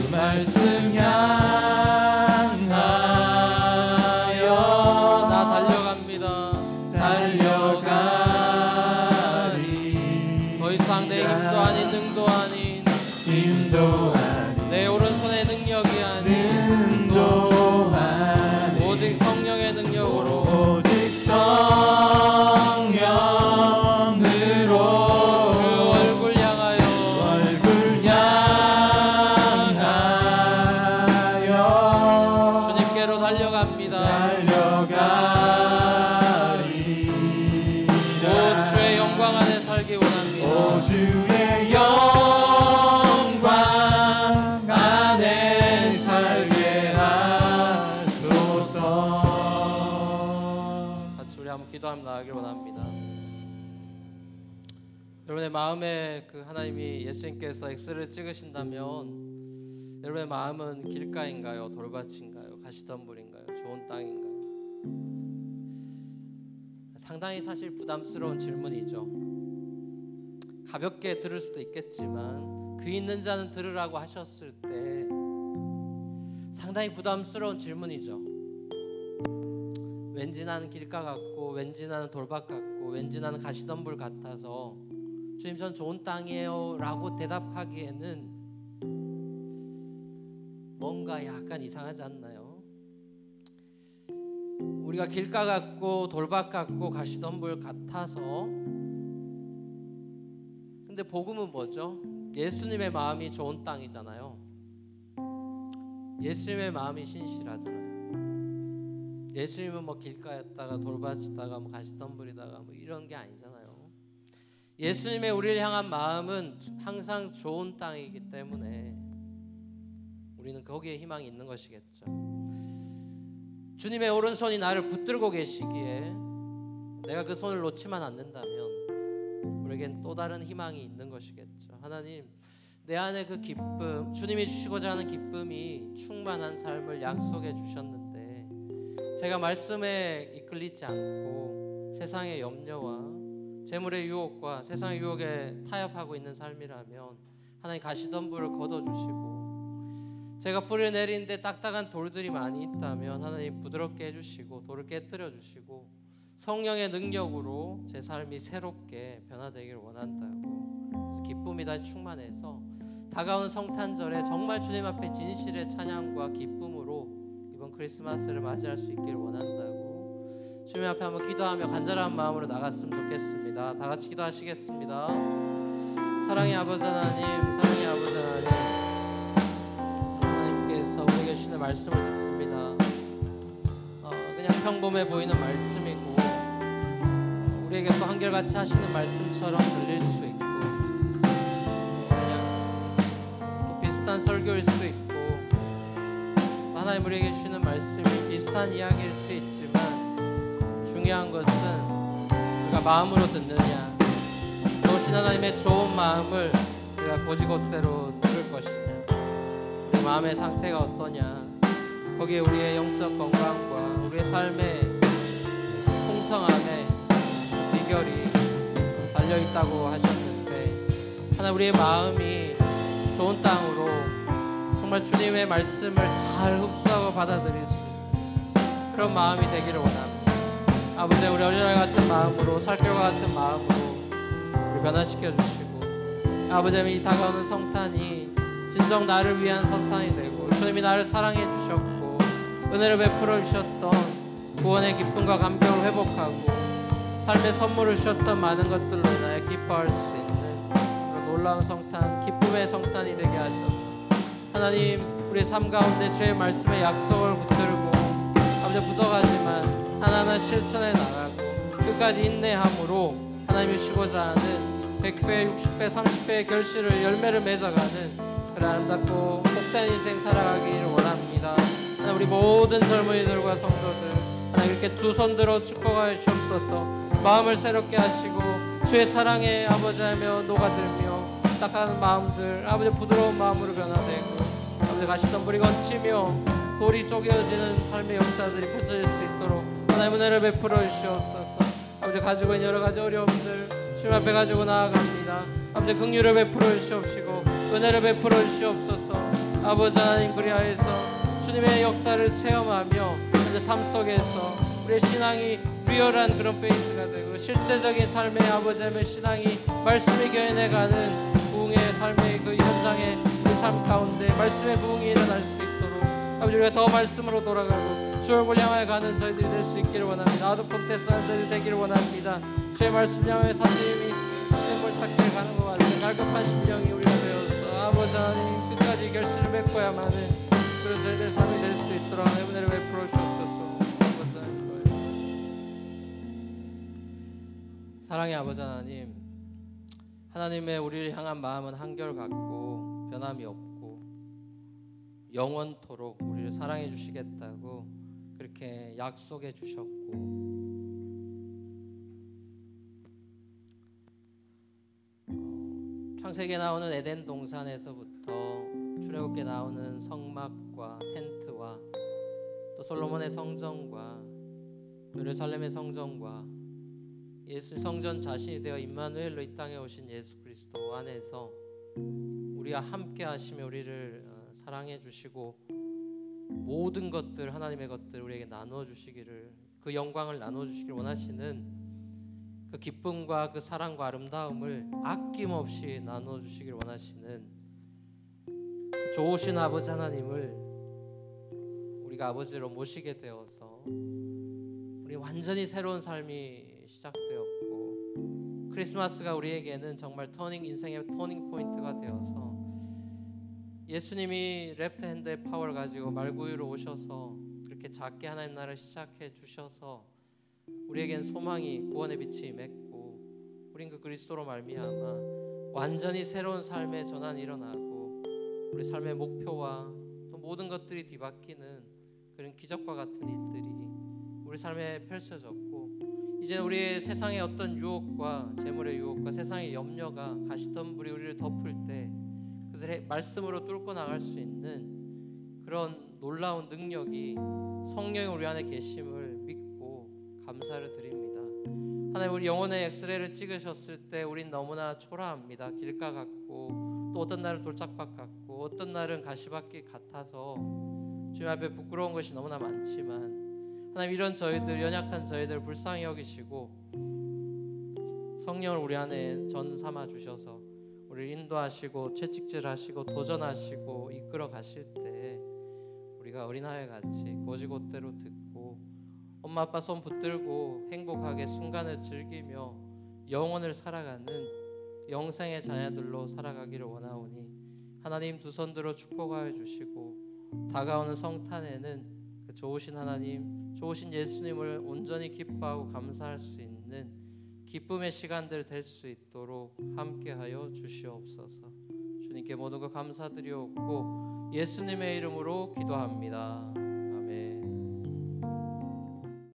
말씀 향하여 나 달려갑니다. 더 이상 내 힘도 아닌 능도 아닌 내 오른손의 능력이 아닌 오직 성령의 능력으로 오 주의 영광 안에 살게 하소서. 같이 우리 한번 기도하며 나가길 원합니다. 여러분의 마음에 그 하나님이 예수님께서 엑스를 찍으신다면 여러분의 마음은 길가인가요? 돌밭인가요? 가시덤불인가요? 좋은 땅인가요? 상당히 사실 부담스러운 질문이죠. 가볍게 들을 수도 있겠지만 귀 있는 자는 들으라고 하셨을 때 상당히 부담스러운 질문이죠. 왠지 나는 길가 같고 왠지 나는 돌밭 같고 왠지 나는 가시덤불 같아서 주님 전 좋은 땅이에요 라고 대답하기에는 뭔가 약간 이상하지 않나요? 우리가 길가 같고 돌밭 같고 가시덤불 같아서, 근데 복음은 뭐죠? 예수님의 마음이 좋은 땅이잖아요. 예수님의 마음이 신실하잖아요. 예수님은 뭐 길가였다가 돌밭이다가 뭐 가시덤불이다가 뭐 이런 게 아니잖아요. 예수님의 우리를 향한 마음은 항상 좋은 땅이기 때문에 우리는 거기에 희망이 있는 것이겠죠. 주님의 오른손이 나를 붙들고 계시기에 내가 그 손을 놓지만 않는다면 우리에겐 또 다른 희망이 있는 것이겠죠. 하나님, 내 안에 그 기쁨, 주님이 주시고자 하는 기쁨이 충만한 삶을 약속해 주셨는데 제가 말씀에 이끌리지 않고 세상의 염려와 재물의 유혹과 세상의 유혹에 타협하고 있는 삶이라면 하나님 가시덤불을 걷어주시고, 제가 뿌리를 내리는데 딱딱한 돌들이 많이 있다면 하나님 부드럽게 해주시고 돌을 깨뜨려 주시고 성령의 능력으로 제 삶이 새롭게 변화되기를 원한다고, 그래서 기쁨이 다시 충만해서 다가오는 성탄절에 정말 주님 앞에 진실의 찬양과 기쁨으로 이번 크리스마스를 맞이할 수 있기를 원한다고 주님 앞에 한번 기도하며 간절한 마음으로 나갔으면 좋겠습니다. 다 같이 기도하시겠습니다. 사랑의 아버지 하나님, 사랑의 아버지 하나님, 하나님께서 우리에게 주시는 말씀을 듣습니다. 그냥 평범해 보이는 말씀이고 우리에게 또 한결같이 하시는 말씀처럼 들릴 수 있고 그냥 또 비슷한 설교일 수 있고 하나님 우리에게 주시는 말씀이 비슷한 이야기일 수 있지만 중요한 것은 우리가 마음으로 듣느냐, 좋으신 하나님의 좋은 마음을 우리가 고지곳대로 들을 것이냐, 우리 마음의 상태가 어떠냐, 거기에 우리의 영적 건강과 우리의 삶의 풍성함의 비결이 달려있다고 하셨는데, 하나 우리의 마음이 좋은 땅으로 정말 주님의 말씀을 잘 흡수하고 받아들일 수 있는 그런 마음이 되기를 원합니다. 아버지, 우리 어린아이 같은 마음으로, 살결과 같은 마음으로 우리 변화시켜 주시고, 아버지, 이 다가오는 성탄이 진정 나를 위한 성탄이 되고 주님이 나를 사랑해 주셨고 은혜를 베풀어 주셨던 구원의 기쁨과 감격을 회복하고 삶의 선물을 주셨던 많은 것들로 인하여 기뻐할 수 있는 그런 놀라운 성탄, 기쁨의 성탄이 되게 하셔서 하나님, 우리의 삶 가운데 주의 말씀의 약속을 붙들고 아버지 부족하지만 하나하나 실천해 나가고 끝까지 인내함으로 하나님이 주시고자 하는 100배, 60배, 30배의 결실을 열매를 맺어가는 그런 아름답고 복된 인생 살아가기를 원합니다. 하나님, 우리 모든 젊은이들과 성도들 하나님 이렇게 두 손 들어 축복하여 주옵소서. 마음을 새롭게 하시고 주의 사랑에 아버지 하며 녹아들며 딱한 마음들 아버지 부드러운 마음으로 변화되고 아버지 가시덤불이 건치며 돌이 쪼개어지는 삶의 역사들이 펼쳐질 수 있도록 하나님 은혜를 베풀어 주시옵소서. 아버지 가지고 있는 여러 가지 어려움들 주님 앞에 가지고 나아갑니다. 아버지 긍휼을 베풀어 주시옵시고 은혜를 베풀어 주시옵소서. 아버지 하나님, 그리하여서 주님의 역사를 체험하며 이제 삶 속에서 우리의 신앙이 리얼한 그런 페이스가 되고 실제적인 삶의 아버지 하나님의 신앙이 말씀이 견해가는 부흥의 삶의 그 현장에 우리 삶 가운데 말씀의 부흥이 일어날 수 있도록 아버지 우리가 더 말씀으로 돌아가고 주 얼굴 향하여 가는 저희들이 될 수 있기를 원합니다. 아드폰 테스트하는 저희들이 되기를 원합니다. 주의 말씀 향하여 사심이 진행을 찾기를 가는 것 같은 갈급한 심령이 우리가 되어서 아버지 하나님 끝까지 결실을 맺고야만 하는 그런 저희들의 삶이 될 수 있도록 하나님 은혜를 베풀어 주옵소서. 사랑의 아버지 하나님, 하나님의 우리를 향한 마음은 한결같고 변함이 없고 영원토록 우리를 사랑해 주시겠다고 그렇게 약속해 주셨고, 창세기에 나오는 에덴 동산에서부터 출애굽기에 나오는 성막과 텐트와 또 솔로몬의 성전과 예루살렘의 성전과 예수 성전 자신이 되어 임마누엘로 이 땅에 오신 예수 그리스도 안에서 우리와 함께 하시며 우리를 사랑해 주시고 모든 것들, 하나님의 것들 우리에게 나누어 주시기를, 그 영광을 나누어 주시기를 원하시는 그 기쁨과 그 사랑과 아름다움을 아낌없이 나누어 주시기를 원하시는 그 좋으신 아버지 하나님을 우리가 아버지로 모시게 되어서 우리 완전히 새로운 삶이 시작되었고, 크리스마스가 우리에게는 정말 인생의 터닝 포인트가 되어서 예수님이 레프트 핸드의 파워를 가지고 말구유로 오셔서 그렇게 작게 하나님 나라를 시작해 주셔서 우리에겐 소망이, 구원의 빛이 맺고 우린 그 그리스도로 말미암아 완전히 새로운 삶의 전환이 일어나고 우리 삶의 목표와 또 모든 것들이 뒤바뀌는 그런 기적과 같은 일들이 우리 삶에 펼쳐졌고, 이제 우리의 세상의 어떤 유혹과 재물의 유혹과 세상의 염려가 가시덤불이 우리를 덮을 때 그들의 말씀으로 뚫고 나갈 수 있는 그런 놀라운 능력이 성령이 우리 안에 계심을 믿고 감사를 드립니다. 하나님, 우리 영혼의 엑스레이를 찍으셨을 때 우린 너무나 초라합니다. 길가 같고 또 어떤 날은 돌짝밭 같고 어떤 날은 가시밭길 같아서 주님 앞에 부끄러운 것이 너무나 많지만, 하나님, 이런 저희들, 연약한 저희들 불쌍히 여기시고 성령을 우리 안에 전 삼아 주셔서 우리를 인도하시고 채찍질하시고 도전하시고 이끌어 가실 때 우리가 어린아이같이 고지고대로 듣고 엄마 아빠 손 붙들고 행복하게 순간을 즐기며 영혼을 살아가는 영생의 자녀들로 살아가기를 원하오니, 하나님 두 손 들어 축복하여 주시고 다가오는 성탄에는 그 좋으신 하나님, 좋으신 예수님을 온전히 기뻐하고 감사할 수 있는 기쁨의 시간들 될 수 있도록 함께하여 주시옵소서. 주님께 모든 것 감사드리옵고 예수님의 이름으로 기도합니다.